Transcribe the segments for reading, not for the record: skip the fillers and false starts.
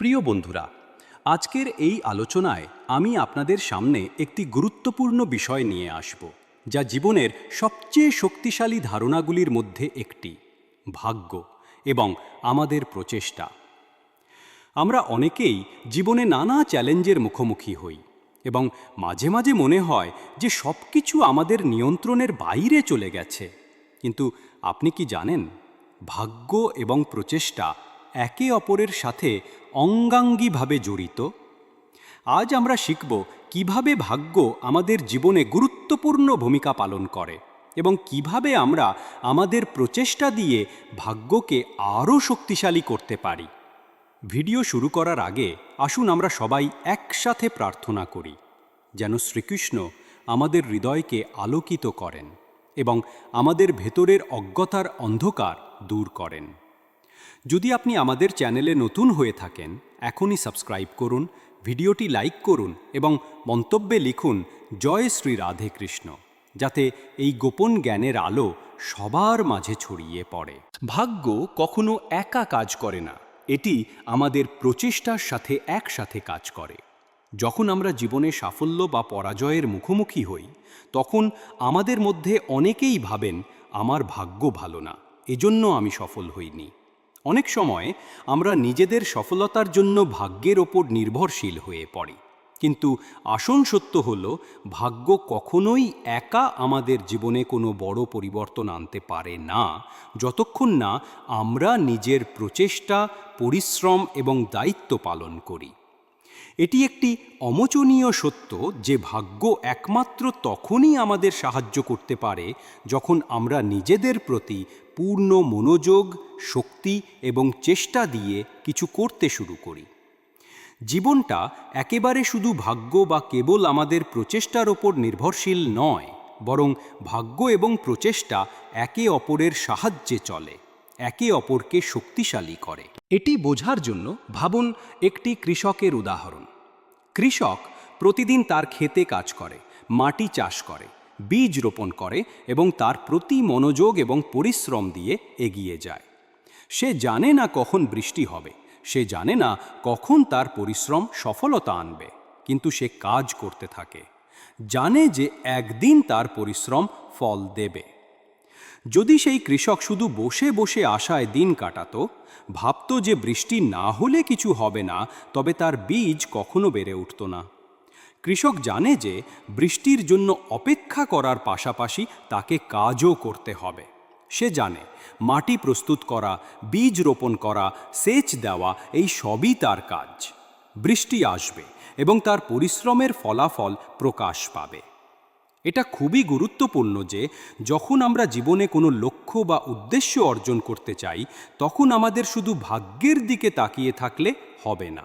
প্রিয় বন্ধুরা, আজকের এই আলোচনায় আমি আপনাদের সামনে একটি গুরুত্বপূর্ণ বিষয় নিয়ে আসব, যা জীবনের সবচেয়ে শক্তিশালী ধারণাগুলির মধ্যে একটি, ভাগ্য এবং আমাদের প্রচেষ্টা। আমরা অনেকেই জীবনে নানা চ্যালেঞ্জের মুখোমুখি হই এবং মাঝে মাঝে মনে হয় যে সব কিছু আমাদের নিয়ন্ত্রণের বাইরে চলে গেছে। কিন্তু আপনি কি জানেন, ভাগ্য এবং প্রচেষ্টা একে অপরের সাথে অঙ্গাঙ্গিভাবে জড়িত। আজ আমরা শিখব কিভাবে ভাগ্য আমাদের জীবনে গুরুত্বপূর্ণ ভূমিকা পালন করে এবং কিভাবে আমরা আমাদের প্রচেষ্টা দিয়ে ভাগ্যকে আরও শক্তিশালী করতে পারি। ভিডিও শুরু করার আগে আসুন আমরা সবাই একসাথে প্রার্থনা করি, যেন শ্রীকৃষ্ণ আমাদের হৃদয়কে আলোকিত করেন এবং আমাদের ভেতরের অজ্ঞতার অন্ধকার দূর করেন। যদি আপনি আমাদের চ্যানেলে নতুন হয়ে থাকেন, এখনই সাবস্ক্রাইব করুন, ভিডিওটি লাইক করুন এবং মন্তব্যে লিখুন জয় শ্রী রাধে কৃষ্ণ, যাতে এই গোপন জ্ঞানের আলো সবার মাঝে ছড়িয়ে পড়ে। ভাগ্য কখনো একা কাজ করে না, এটি আমাদের প্রচেষ্টার সাথে একসাথে কাজ করে। যখন আমরা জীবনে সাফল্য বা পরাজয়ের মুখোমুখি হই, তখন আমাদের মধ্যে অনেকেই ভাবেন আমার ভাগ্য ভালো না, এজন্য আমি সফল হইনি। অনেক সময় আমরা নিজেদের সফলতার জন্য ভাগ্যের ওপর নির্ভরশীল হয়ে পড়ি, কিন্তু আসল সত্য হল ভাগ্য কখনোই একা আমাদের জীবনে কোনো বড় পরিবর্তন আনতে পারে না, যতক্ষণ না আমরা নিজের প্রচেষ্টা, পরিশ্রম এবং দায়িত্ব পালন করি। এটি একটি অমোচনীয় সত্য যে ভাগ্য একমাত্র তখনই আমাদের সাহায্য করতে পারে যখন আমরা নিজেদের প্রতি পূর্ণ মনোযোগ, শক্তি এবং চেষ্টা দিয়ে কিছু করতে শুরু করি। জীবনটা একেবারে শুধু ভাগ্য বা কেবল আমাদের প্রচেষ্টার ওপর নির্ভরশীল নয়, বরং ভাগ্য এবং প্রচেষ্টা একে অপরের সাহায্যে চলে, একে অপরকে শক্তিশালী করে। এটি বোঝার জন্য ভাবুন একটি কৃষকের উদাহরণ। কৃষক প্রতিদিন তার ক্ষেতে কাজ করে, মাটি চাষ করে, বীজ রোপণ করে এবং তার প্রতি মনোযোগ এবং পরিশ্রম দিয়ে এগিয়ে যায়। সে জানে না কখন বৃষ্টি হবে, সে জানে না কখন তার পরিশ্রম সফলতা আনবে, কিন্তু সে কাজ করতে থাকে, জানে যে একদিন তার পরিশ্রম ফল দেবে। যদি সেই কৃষক শুধু বসে বসে আশায় দিন কাটাতো, ভাবত যে বৃষ্টি না হলে কিছু হবে না, তবে তার বীজ কখনো বেড়ে উঠত না। কৃষক জানে যে বৃষ্টির জন্য অপেক্ষা করার পাশাপাশি তাকে কাজও করতে হবে। সে জানে মাটি প্রস্তুত করা, বীজ রোপণ করা, সেচ দেওয়া, এই সবই তার কাজ। বৃষ্টি আসবে এবং তার পরিশ্রমের ফলাফল প্রকাশ পাবে। এটা খুবই গুরুত্বপূর্ণ যে যখন আমরা জীবনে কোনো লক্ষ্য বা উদ্দেশ্য অর্জন করতে চাই, তখন আমাদের শুধু ভাগ্যের দিকে তাকিয়ে থাকলে হবে না,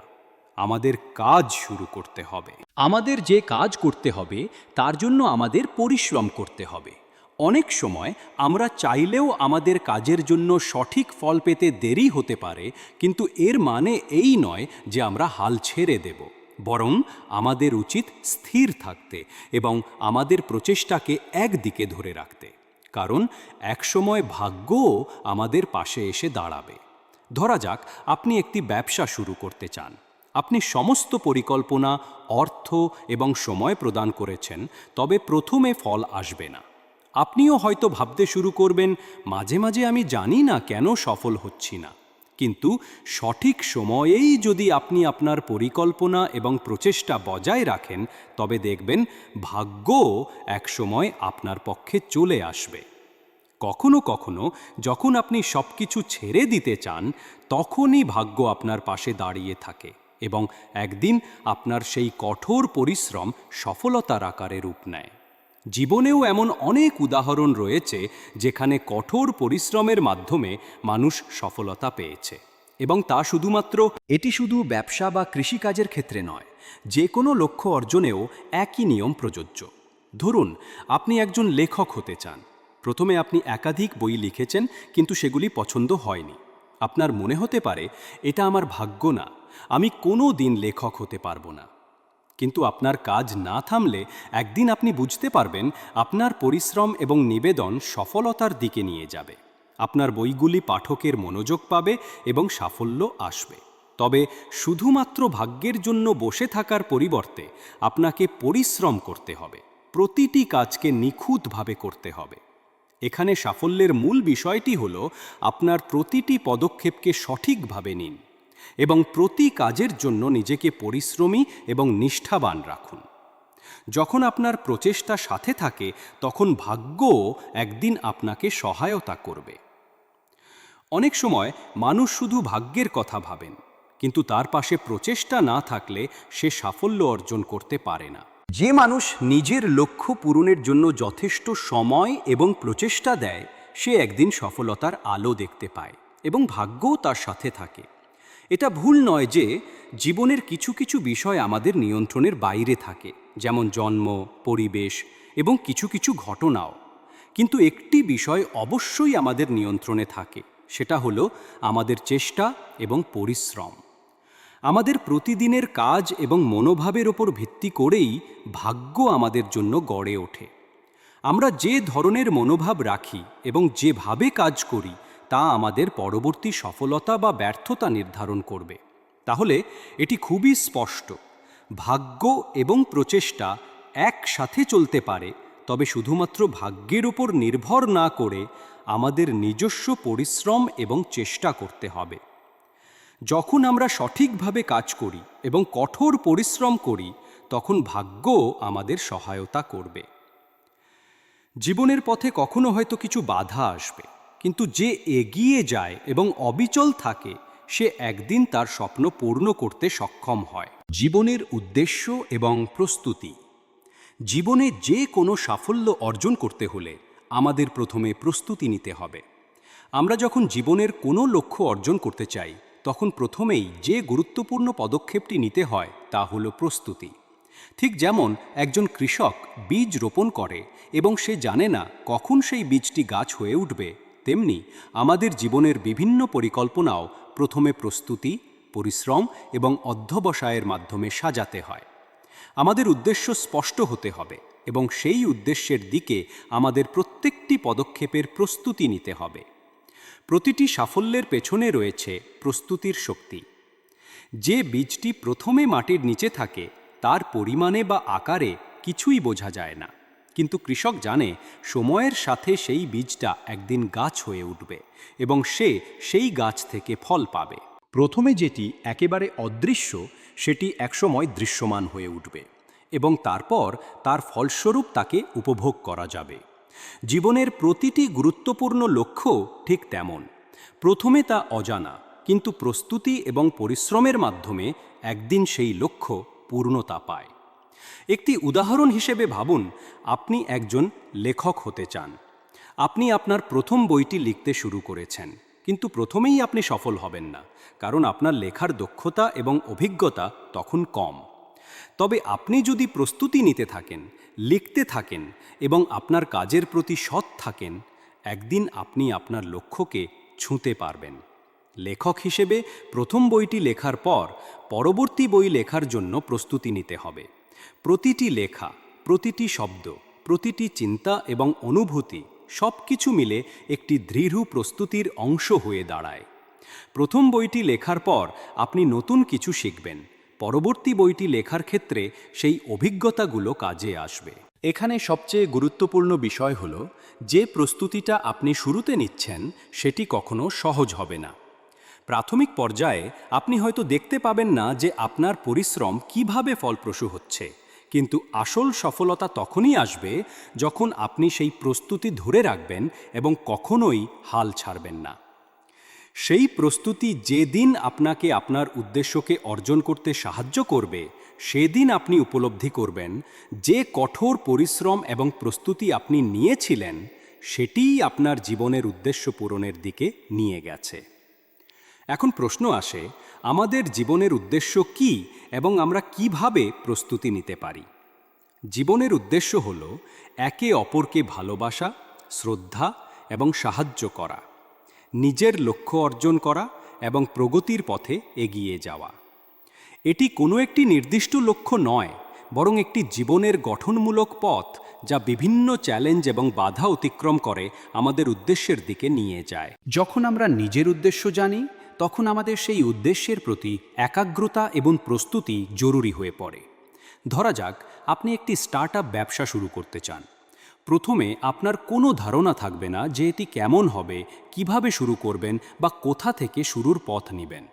আমাদের কাজ শুরু করতে হবে। আমাদের যে কাজ করতে হবে তার জন্য আমাদের পরিশ্রম করতে হবে। অনেক সময় আমরা চাইলেও আমাদের কাজের জন্য সঠিক ফল পেতে দেরি হতে পারে, কিন্তু এর মানে এই নয় যে আমরা হাল ছেড়ে দেব, বরং আমাদের উচিত স্থির থাকতে এবং আমাদের প্রচেষ্টাকে একদিকে ধরে রাখতে, কারণ একসময় ভাগ্যও আমাদের পাশে এসে দাঁড়াবে। ধরা যাক আপনি একটি ব্যবসা শুরু করতে চান। আপনি সমস্ত পরিকল্পনা, অর্থ এবং সময় প্রদান করেছেন, তবে প্রথমে ফল আসবে না। আপনিও হয়তো ভাবতে শুরু করবেন, মাঝে মাঝে আমি জানি না কেন সফল হচ্ছি না। কিন্তু সঠিক সময়েই যদি আপনি আপনার পরিকল্পনা এবং প্রচেষ্টা বজায় রাখেন, তবে দেখবেন ভাগ্য একসময় আপনার পক্ষে চলে আসবে। কখনো কখনো যখন আপনি সবকিছু ছেড়ে দিতে চান, তখনই ভাগ্য আপনার পাশে দাঁড়িয়ে থাকে এবং একদিন আপনার সেই কঠোর পরিশ্রম সফলতার আকারে রূপ নেয়। জীবনেও এমন অনেক উদাহরণ রয়েছে যেখানে কঠোর পরিশ্রমের মাধ্যমে মানুষ সফলতা পেয়েছে, এবং তা শুধুমাত্র এটি শুধু ব্যবসা বা কৃষিকাজের ক্ষেত্রে নয়, যে কোনো লক্ষ্য অর্জনেও একই নিয়ম প্রযোজ্য। ধরুন আপনি একজন লেখক হতে চান। প্রথমে আপনি একাধিক বই লিখেছেন, কিন্তু সেগুলি পছন্দ হয়নি। আপনার মনে হতে পারে এটা আমার ভাগ্য না, আমি কোনো দিন লেখক হতে পারবো না। কিন্তু আপনার কাজ না থামলে একদিন আপনি বুঝতে পারবেন আপনার পরিশ্রম এবং নিবেদন সফলতার দিকে নিয়ে যাবে। আপনার বইগুলি পাঠকের মনোযোগ পাবে এবং সাফল্য আসবে। তবে শুধুমাত্র ভাগ্যের জন্য বসে থাকার পরিবর্তে আপনাকে পরিশ্রম করতে হবে, প্রতিটি কাজকে নিখুঁতভাবে করতে হবে। এখানে সাফল্যের মূল বিষয়টি হল আপনার প্রতিটি পদক্ষেপকে সঠিকভাবে নিন এবং প্রতি কাজের জন্য নিজেকে পরিশ্রমী এবং নিষ্ঠাবান রাখুন। যখন আপনার প্রচেষ্টা সাথে থাকে তখন ভাগ্যও একদিন আপনাকে সহায়তা করবে। অনেক সময় মানুষ শুধু ভাগ্যের কথা ভাবেন, কিন্তু তার পাশে প্রচেষ্টা না থাকলে সে সাফল্য অর্জন করতে পারে না। যে মানুষ নিজের লক্ষ্য পূরণের জন্য যথেষ্ট সময় এবং প্রচেষ্টা দেয়, সে একদিন সফলতার আলো দেখতে পায় এবং ভাগ্যও তার সাথে থাকে। এটা ভুল নয় যে জীবনের কিছু কিছু বিষয় আমাদের নিয়ন্ত্রণের বাইরে থাকে, যেমন জন্ম, পরিবেশ এবং কিছু কিছু ঘটনাও। কিন্তু একটি বিষয় অবশ্যই আমাদের নিয়ন্ত্রণে থাকে, সেটা হলো আমাদের চেষ্টা এবং পরিশ্রম। আমাদের প্রতিদিনের কাজ এবং মনোভাবের ওপর ভিত্তি করেই ভাগ্য আমাদের জন্য গড়ে ওঠে। আমরা যে ধরনের মনোভাব রাখি এবং যেভাবে কাজ করি তা আমাদের পরবর্তী সফলতা বা ব্যর্থতা নির্ধারণ করবে। তাহলে এটি খুবই স্পষ্ট, ভাগ্য এবং প্রচেষ্টা একসাথে চলতে পারে, তবে শুধুমাত্র ভাগ্যের ওপর নির্ভর না করে আমাদের নিজস্ব পরিশ্রম এবং চেষ্টা করতে হবে। যখন আমরা সঠিকভাবে কাজ করি এবং কঠোর পরিশ্রম করি, তখন ভাগ্য আমাদের সহায়তা করবে। জীবনের পথে কখনো হয়তো কিছু বাধা আসবে, কিন্তু যে এগিয়ে যায় এবং অবিচল থাকে সে একদিন তার স্বপ্ন পূর্ণ করতে সক্ষম হয়। জীবনের উদ্দেশ্য এবং প্রস্তুতি। জীবনে যে কোনো সাফল্য অর্জন করতে হলে আমাদের প্রথমে প্রস্তুতি নিতে হবে। আমরা যখন জীবনের কোনো লক্ষ্য অর্জন করতে চাই, তখন প্রথমেই যে গুরুত্বপূর্ণ পদক্ষেপটি নিতে হয় তা হলো প্রস্তুতি। ঠিক যেমন একজন কৃষক বীজ রোপণ করে এবং সে জানে না কখন সেই বীজটি গাছ হয়ে উঠবে, তেমনি আমাদের জীবনের বিভিন্ন পরিকল্পনাও প্রথমে প্রস্তুতি, পরিশ্রম এবং অধ্যবসায়ের মাধ্যমে সাজাতে হয়। আমাদের উদ্দেশ্য স্পষ্ট হতে হবে এবং সেই উদ্দেশ্যের দিকে আমাদের প্রত্যেকটি পদক্ষেপের প্রস্তুতি নিতে হবে। প্রতিটি সাফল্যের পেছনে রয়েছে প্রস্তুতির শক্তি। যে বীজটি প্রথমে মাটির নিচে থাকে তার পরিমাণে বা আকারে কিছুই বোঝা যায় না, কিন্তু কৃষক জানে সময়ের সাথে সেই বীজটা একদিন গাছ হয়ে উঠবে এবং সে সেই গাছ থেকে ফল পাবে। প্রথমে যেটি একেবারে অদৃশ্য সেটি একসময় দৃশ্যমান হয়ে উঠবে এবং তারপর তার ফলস্বরূপ তাকে উপভোগ করা যাবে। জীবনের প্রতিটি গুরুত্বপূর্ণ লক্ষ্য ঠিক তেমন। প্রথমে তা অজানা, কিন্তু প্রস্তুতি এবং পরিশ্রমের মাধ্যমে একদিন সেই লক্ষ্য পূর্ণতা পায়। একটি উদাহরণ হিসেবে ভাবুন, আপনি একজন লেখক হতে চান। আপনি আপনার প্রথম বইটি লিখতে শুরু করেছেন, কিন্তু প্রথমেই আপনি সফল হবেন না, কারণ আপনার লেখার দক্ষতা এবং অভিজ্ঞতা তখন কম। তবে আপনি যদি প্রস্তুতি নিতে থাকেন, লিখতে থাকেন এবং আপনার কাজের প্রতি সৎ থাকেন, একদিন আপনি আপনার লক্ষ্যকে ছুঁতে পারবেন। লেখক হিসেবে প্রথম বইটি লেখার পর পরবর্তী বই লেখার জন্য প্রস্তুতি নিতে হবে। প্রতিটি লেখা, প্রতিটি শব্দ, প্রতিটি চিন্তা এবং অনুভূতি সব কিছু মিলে একটি দৃঢ় প্রস্তুতির অংশ হয়ে দাঁড়ায়। প্রথম বইটি লেখার পর আপনি নতুন কিছু শিখবেন, পরবর্তী বইটি লেখার ক্ষেত্রে সেই অভিজ্ঞতাগুলো কাজে আসবে। এখানে সবচেয়ে গুরুত্বপূর্ণ বিষয় হলো, যে প্রস্তুতিটা আপনি শুরুতে নিচ্ছেন সেটি কখনো সহজ হবে না। প্রাথমিক পর্যায়ে আপনি হয়তো দেখতে পাবেন না যে আপনার পরিশ্রম কিভাবে ফলপ্রসূ হচ্ছে, কিন্তু আসল সফলতা তখনই আসবে যখন আপনি সেই প্রস্তুতি ধরে রাখবেন এবং কখনোই হাল ছাড়বেন না। সেই প্রস্তুতি যেদিন আপনাকে আপনার উদ্দেশ্যকে অর্জন করতে সাহায্য করবে, সেদিন আপনি উপলব্ধি করবেন যে কঠোর পরিশ্রম এবং প্রস্তুতি আপনি নিয়েছিলেন সেটিই আপনার জীবনের উদ্দেশ্য পূরণের দিকে নিয়ে গেছে। এখন প্রশ্ন আসে, আমাদের জীবনের উদ্দেশ্য কি এবং আমরা কিভাবে প্রস্তুতি নিতে পারি? জীবনের উদ্দেশ্য হল একে অপরকে ভালোবাসা, শ্রদ্ধা এবং সাহায্য করা, নিজের লক্ষ্য অর্জন করা এবং প্রগতির পথে এগিয়ে যাওয়া। এটি কোনো একটি নির্দিষ্ট লক্ষ্য নয়, বরং একটি জীবনের গঠনমূলক পথ যা বিভিন্ন চ্যালেঞ্জ এবং বাধা অতিক্রম করে আমাদের উদ্দেশ্যের দিকে নিয়ে যায়। যখন আমরা নিজের উদ্দেশ্য জানি, তখন আমাদের সেই উদ্দেশ্যের প্রতি একাগ্রতা এবং প্রস্তুতি জরুরি হয়ে পড়ে। ধরা যাক আপনি একটি স্টার্টআপ ব্যবসা শুরু করতে চান। প্রথমে আপনার কোনো ধারণা থাকবে না যে এটি কেমন হবে, কিভাবে শুরু করবেন বা কোথা থেকে শুরুর পথ নেবেন।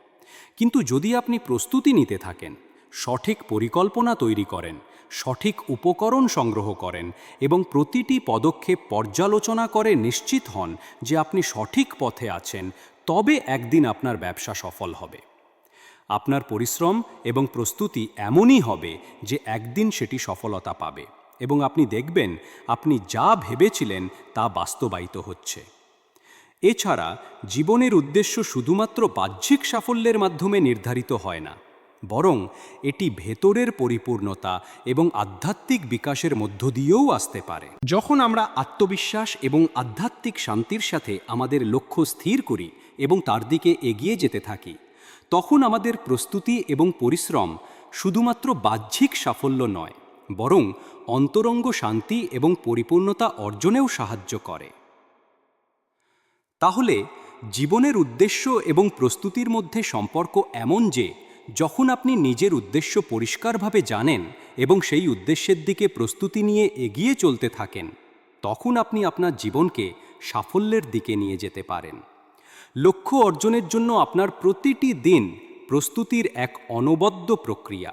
কিন্তু যদি আপনি প্রস্তুতি নিতে থাকেন, সঠিক পরিকল্পনা তৈরি করেন, সঠিক উপকরণ সংগ্রহ করেন এবং প্রতিটি পদক্ষেপ পর্যালোচনা করে নিশ্চিত হন যে আপনি সঠিক পথে আছেন, তবে একদিন আপনার ব্যবসা সফল হবে। আপনার পরিশ্রম এবং প্রস্তুতি এমনই হবে যে একদিন সেটি সফলতা পাবে এবং আপনি দেখবেন আপনি যা ভেবেছিলেন তা বাস্তবায়িত হচ্ছে। এছাড়া জীবনের উদ্দেশ্য শুধুমাত্র বাহ্যিক সাফল্যের মাধ্যমে নির্ধারিত হয় না, বরং এটি ভেতরের পরিপূর্ণতা এবং আধ্যাত্মিক বিকাশের মধ্য দিয়েও আসতে পারে। যখন আমরা আত্মবিশ্বাস এবং আধ্যাত্মিক শান্তির সাথে আমাদের লক্ষ্য স্থির করি এবং তার দিকে এগিয়ে যেতে থাকি, তখন আমাদের প্রস্তুতি এবং পরিশ্রম শুধুমাত্র বাহ্যিক সাফল্য নয়, বরং অন্তরঙ্গ শান্তি এবং পরিপূর্ণতা অর্জনেও সাহায্য করে। তাহলে জীবনের উদ্দেশ্য এবং প্রস্তুতির মধ্যে সম্পর্ক এমন যে যখন আপনি নিজের উদ্দেশ্য পরিষ্কারভাবে জানেন এবং সেই উদ্দেশ্যের দিকে প্রস্তুতি নিয়ে এগিয়ে চলতে থাকেন, তখন আপনি আপনার জীবনকে সাফল্যের দিকে নিয়ে যেতে পারেন। লক্ষ্য অর্জনের জন্য আপনার প্রতিটি দিন প্রস্তুতির এক অনবদ্য প্রক্রিয়া।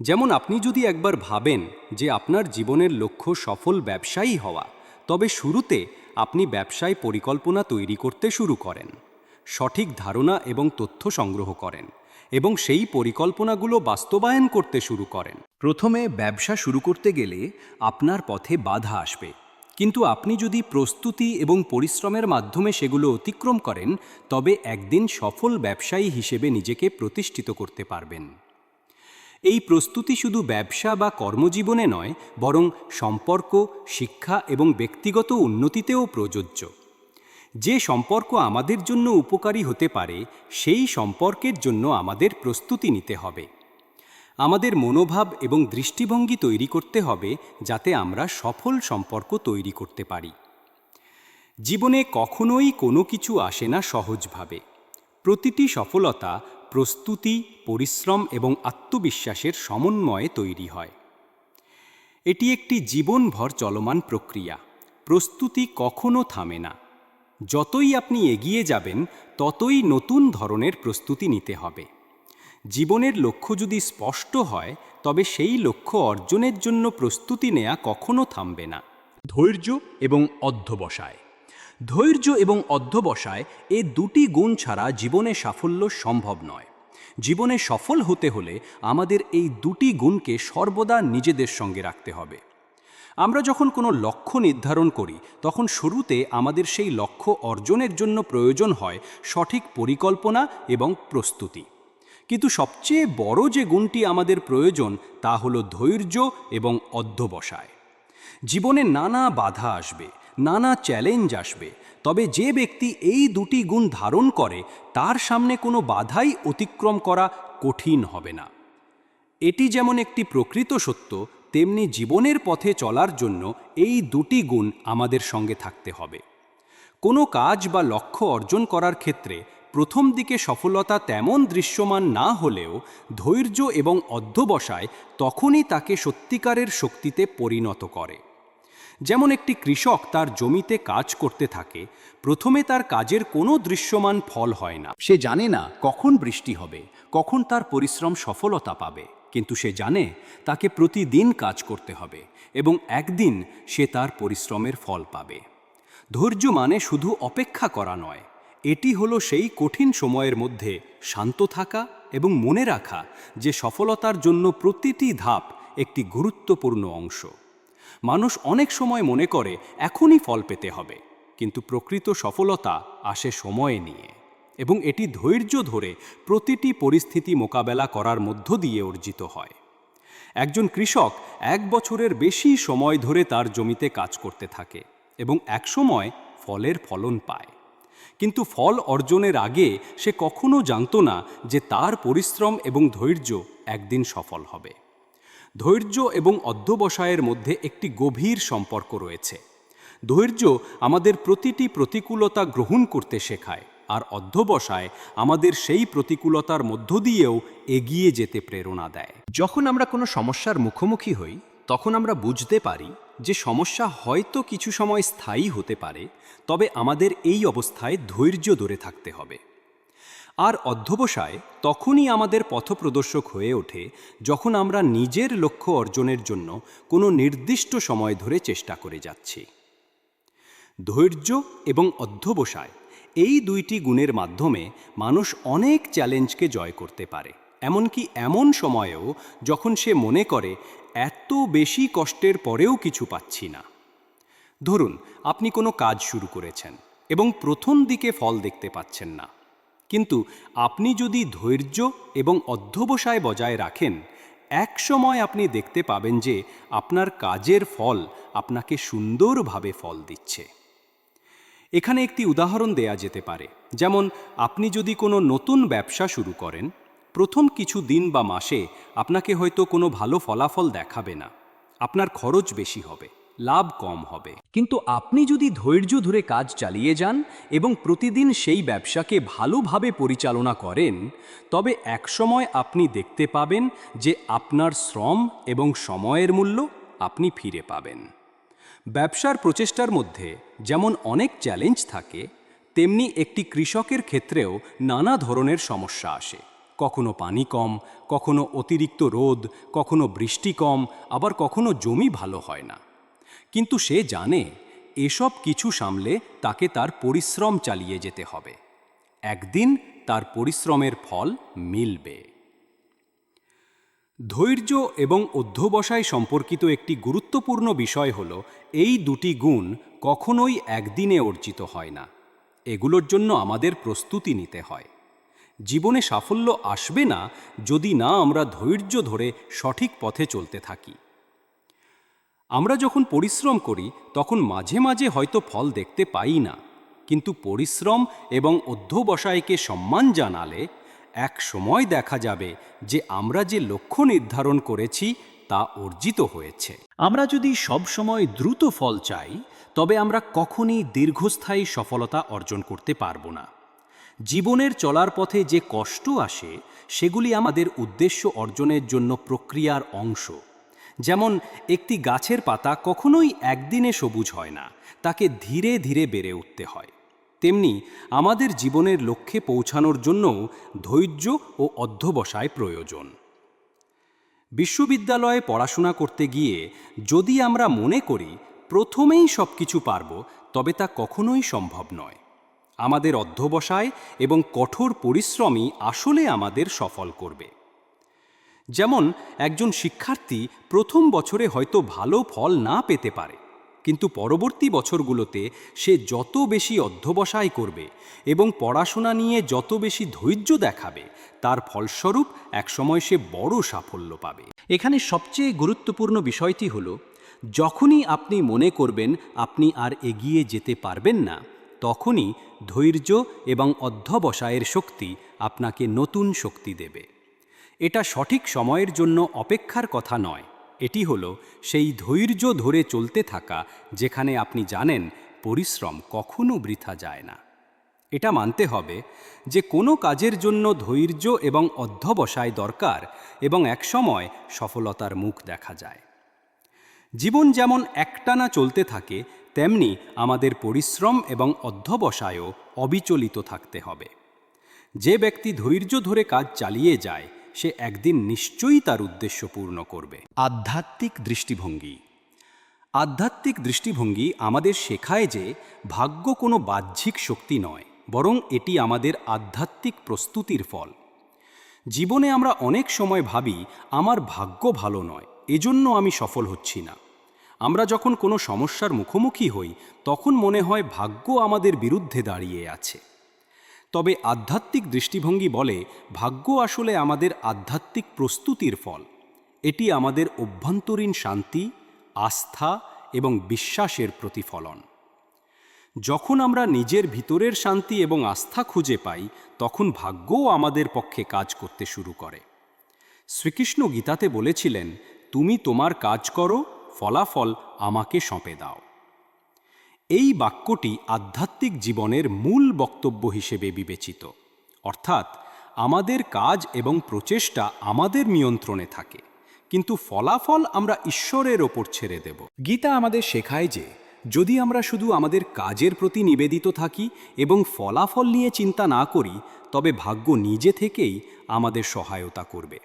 যেমন আপনি যদি একবার ভাবেন যে আপনার জীবনের লক্ষ্য সফল ব্যবসায়ী হওয়া, তবে শুরুতে আপনি ব্যবসায় পরিকল্পনা তৈরি করতে শুরু করেন, সঠিক ধারণা এবং তথ্য সংগ্রহ করেন এবং সেই পরিকল্পনাগুলো বাস্তবায়ন করতে শুরু করেন। প্রথমে ব্যবসা শুরু করতে গেলে আপনার পথে বাধা আসবে, কিন্তু আপনি যদি প্রস্তুতি এবং পরিশ্রমের মাধ্যমে সেগুলো অতিক্রম করেন, তবে একদিন সফল ব্যবসায়ী হিসেবে নিজেকে প্রতিষ্ঠিত করতে পারবেন। এই প্রস্তুতি শুধু ব্যবসা বা কর্মজীবনে নয়, বরং সম্পর্ক, শিক্ষা এবং ব্যক্তিগত উন্নতিতেও প্রযোজ্য। যে সম্পর্ক আমাদের জন্য উপকারী হতে পারে, সেই সম্পর্কের জন্য আমাদের প্রস্তুতি নিতে হবে। আমাদের মনোভাব এবং দৃষ্টিভঙ্গি তৈরি করতে হবে যাতে আমরা সফল সম্পর্ক তৈরি করতে পারি। জীবনে কখনোই কোনো কিছু আসে না সহজভাবে। প্রতিটি সফলতা প্রস্তুতি, পরিশ্রম এবং আত্মবিশ্বাসের সমন্বয়ে তৈরি হয়। এটি একটি জীবনভর চলমান প্রক্রিয়া। প্রস্তুতি কখনো থামে না। যতই আপনি এগিয়ে যাবেন, ততই নতুন ধরনের প্রস্তুতি নিতে হবে। জীবনের লক্ষ্য যদি স্পষ্ট হয়, তবে সেই লক্ষ্য অর্জনের জন্য প্রস্তুতি নেওয়া কখনো থামবে না। ধৈর্য এবং অধ্যবসায়। ধৈর্য এবং অধ্যবসায় এ দুটি গুণ ছাড়া জীবনে সাফল্য সম্ভব নয়। জীবনে সফল হতে হলে আমাদের এই দুটি গুণকে সর্বদা নিজেদের সঙ্গে রাখতে হবে। আমরা যখন কোনো লক্ষ্য নির্ধারণ করি, তখন শুরুতে আমাদের সেই লক্ষ্য অর্জনের জন্য প্রয়োজন হয় সঠিক পরিকল্পনা এবং প্রস্তুতি। কিন্তু সবচেয়ে বড় যে গুণটি আমাদের প্রয়োজন, তা হলো ধৈর্য এবং অধ্যবসায়। জীবনে নানা বাধা আসবে, নানা চ্যালেঞ্জ আসবে, তবে যে ব্যক্তি এই দুটি গুণ ধারণ করে, তার সামনে কোনো বাধাই অতিক্রম করা কঠিন হবে না। এটি যেমন একটি প্রকৃত সত্য, তেমনি জীবনের পথে চলার জন্য এই দুটি গুণ আমাদের সঙ্গে থাকতে হবে। কোনো কাজ বা লক্ষ্য অর্জন করার ক্ষেত্রে প্রথম দিকে সফলতা তেমন দৃশ্যমান না হলেও ধৈর্য এবং অধ্যবসায় তখনই তাকে সত্যিকারের শক্তিতে পরিণত করে। যেমন একটি কৃষক তার জমিতে কাজ করতে থাকে, প্রথমে তার কাজের কোনো দৃশ্যমান ফল হয় না। সে জানে না কখন বৃষ্টি হবে, কখন তার পরিশ্রম সফলতা পাবে, কিন্তু সে জানে তাকে প্রতিদিন কাজ করতে হবে এবং একদিন সে তার পরিশ্রমের ফল পাবে। ধৈর্য মানে শুধু অপেক্ষা করা নয়, এটি হলো সেই কঠিন সময়ের মধ্যে শান্ত থাকা এবং মনে রাখা যে সফলতার জন্য প্রতিটি ধাপ একটি গুরুত্বপূর্ণ অংশ। মানুষ অনেক সময় মনে করে এখনই ফল পেতে হবে, কিন্তু প্রকৃত সফলতা আসে সময়ে নিয়ে এবং এটি ধৈর্য ধরে প্রতিটি পরিস্থিতি মোকাবেলা করার মধ্য দিয়ে অর্জিত হয়। একজন কৃষক 1 বছরের বেশি সময় ধরে তার জমিতে কাজ করতে থাকে এবং একসময় ফলের ফলন পায়, কিন্তু ফল অর্জনের আগে সে কখনো জানতো না যে তার পরিশ্রম এবং ধৈর্য একদিন সফল হবে। ধৈর্য এবং অধ্যবসায়ের মধ্যে একটি গভীর সম্পর্ক রয়েছে। ধৈর্য আমাদের প্রতিটি প্রতিকূলতা গ্রহণ করতে শেখায়, আর অধ্যবসায় আমাদের সেই প্রতিকূলতার মধ্য দিয়েও এগিয়ে যেতে প্রেরণা দেয়। যখন আমরা কোনো সমস্যার মুখোমুখি হই তখন আমরা বুঝতে পারি যে সমস্যা হয়তো কিছু সময় স্থায়ী হতে পারে, তবে আমাদের এই অবস্থায় ধৈর্য ধরে থাকতে হবে। আর অধ্যবসায় তখনই আমাদের পথপ্রদর্শক হয়ে ওঠে যখন আমরা নিজের লক্ষ্য অর্জনের জন্য কোনো নির্দিষ্ট সময় ধরে চেষ্টা করে যাচ্ছি। ধৈর্য এবং অধ্যবসায় এই দুইটি গুণের মাধ্যমে মানুষ অনেক চ্যালেঞ্জকে জয় করতে পারে, এমনকি এমন সময়েও যখন সে মনে করে এত বেশি কষ্টের পরেও কিছু পাচ্ছি না। ধরুন আপনি কোনো কাজ শুরু করেছেন এবং প্রথম দিকে ফল দেখতে পাচ্ছেন না, কিন্তু আপনি যদি ধৈর্য এবং অধ্যবসায় বজায় রাখেন, এক সময় আপনি দেখতে পাবেন যে আপনার কাজের ফল আপনাকে সুন্দরভাবে ফল দিচ্ছে। এখানে একটি উদাহরণ দেয়া যেতে পারে, যেমন আপনি যদি কোনো নতুন ব্যবসা শুরু করেন, প্রথম কিছু দিন বা মাসে আপনাকে হয়তো কোনো ভালো ফলাফল দেখাবে না, আপনার খরচ বেশি হবে, লাভ কম হবে। কিন্তু আপনি যদি ধৈর্য ধরে কাজ চালিয়ে যান এবং প্রতিদিন সেই ব্যবসাকে ভালোভাবে পরিচালনা করেন, তবে একসময় আপনি দেখতে পাবেন যে আপনার শ্রম এবং সময়ের মূল্য আপনি ফিরে পাবেন। ব্যবসার প্রচেষ্টার মধ্যে যেমন অনেক চ্যালেঞ্জ থাকে, তেমনি একটি কৃষকের ক্ষেত্রেও নানা ধরনের সমস্যা আসে। কখনো পানি কম, কখনো অতিরিক্ত রোদ, কখনো বৃষ্টি কম, আবার কখনো জমি ভালো হয় না। কিন্তু সে জানে এসব কিছু সামলে তাকে তার পরিশ্রম চালিয়ে যেতে হবে। একদিন তার পরিশ্রমের ফল মিলবে। ধৈর্য এবং অধ্যবসায় সম্পর্কিত একটি গুরুত্বপূর্ণ বিষয় হল, এই দুটি গুণ কখনোই একদিনে অর্জিত হয় না। এগুলোর জন্য আমাদের প্রস্তুতি নিতে হয়। জীবনে সাফল্য আসবে না যদি না আমরা ধৈর্য ধরে সঠিক পথে চলতে থাকি। আমরা যখন পরিশ্রম করি তখন মাঝে মাঝে হয়তো ফল দেখতে পাই না, কিন্তু পরিশ্রম এবং অধ্যবসায়কে সম্মান জানালে এক সময় দেখা যাবে যে আমরা যে লক্ষ্য নির্ধারণ করেছি তা অর্জিত হয়েছে। আমরা যদি সব সময় দ্রুত ফল চাই, তবে আমরা কখনই দীর্ঘস্থায়ী সফলতা অর্জন করতে পারব না। জীবনের চলার পথে যে কষ্ট আসে, সেগুলি আমাদের উদ্দেশ্য অর্জনের জন্য প্রক্রিয়ার অংশ। যেমন একটি গাছের পাতা কখনোই একদিনে সবুজ হয় না, তাকে ধীরে ধীরে বেড়ে উঠতে হয়। তেমনি আমাদের জীবনের লক্ষ্যে পৌঁছানোর জন্যও ধৈর্য ও অধ্যবসায় প্রয়োজন। বিশ্ববিদ্যালয়ে পড়াশোনা করতে গিয়ে যদি আমরা মনে করি প্রথমেই সব কিছু পারব, তবে তা কখনোই সম্ভব নয়। আমাদের অধ্যবসায় এবং কঠোর পরিশ্রমই আসলে আমাদের সফল করবে। যেমন একজন শিক্ষার্থী প্রথম বছরে হয়তো ভালো ফল না পেতে পারে, কিন্তু পরবর্তী বছরগুলোতে সে যত বেশি অধ্যবসায় করবে এবং পড়াশোনা নিয়ে যত বেশি ধৈর্য দেখাবে, তার ফলস্বরূপ একসময় সে বড় সাফল্য পাবে। এখানে সবচেয়ে গুরুত্বপূর্ণ বিষয়টি হলো, যখনই আপনি মনে করবেন আপনি আর এগিয়ে যেতে পারবেন না, তখনই ধৈর্য এবং অধ্যবসায়ের শক্তি আপনাকে নতুন শক্তি দেবে। এটা সঠিক সময়ের জন্য অপেক্ষার কথা নয়, এটি হলো সেই ধৈর্য ধরে চলতে থাকা, যেখানে আপনি জানেন পরিশ্রম কখনো বৃথা যায় না। এটা মানতে হবে যে কোনো কাজের জন্য ধৈর্য এবং অধ্যবসায় দরকার, এবং একসময় সফলতার মুখ দেখা যায়। জীবন যেমন একটানা চলতে থাকে, তেমনি আমাদের পরিশ্রম এবং অধ্যবসায়ও অবিচলিত থাকতে হবে। যে ব্যক্তি ধৈর্য ধরে কাজ চালিয়ে যায়, সে একদিন নিশ্চয়ই তার উদ্দেশ্য পূর্ণ করবে। আধ্যাত্মিক দৃষ্টিভঙ্গি। আধ্যাত্মিক দৃষ্টিভঙ্গি আমাদের শেখায় যে ভাগ্য কোনো বাহ্যিক শক্তি নয়, বরং এটি আমাদের আধ্যাত্মিক প্রস্তুতির ফল। জীবনে আমরা অনেক সময় ভাবি আমার ভাগ্য ভালো নয়, এজন্য আমি সফল হচ্ছি না। আমরা যখন কোনো সমস্যার মুখোমুখি হই, তখন মনে হয় ভাগ্য আমাদের বিরুদ্ধে দাঁড়িয়ে আছে। তবে আধ্যাত্মিক দৃষ্টিভঙ্গি বলে, ভাগ্য আসলে আমাদের আধ্যাত্মিক প্রস্তুতির ফল। এটি আমাদের অভ্যন্তরীণ শান্তি, আস্থা এবং বিশ্বাসের প্রতিফলন। যখন আমরা নিজের ভিতরের শান্তি এবং আস্থা খুঁজে পাই, তখন ভাগ্যও আমাদের পক্ষে কাজ করতে শুরু করে। শ্রীকৃষ্ণ গীতাতে বলেছিলেন, তুমি তোমার কাজ করো, ফলাফল আমাকে সঁপে দাও। এই বাক্যটি আধ্যাত্মিক জীবনের মূল বক্তব্য হিসেবে বিবেচিত, অর্থাৎ আমাদের কাজ এবং প্রচেষ্টা আমাদের নিয়ন্ত্রণে থাকে, কিন্তু ফলাফল আমরা ঈশ্বরের ওপর ছেড়ে দেব। গীতা আমাদের শেখায় যে যদি আমরা শুধু আমাদের কাজের প্রতি নিবেদিত থাকি এবং ফলাফল নিয়ে চিন্তা না করি, তবে ভাগ্য নিজে থেকেই আমাদের সহায়তা করবে।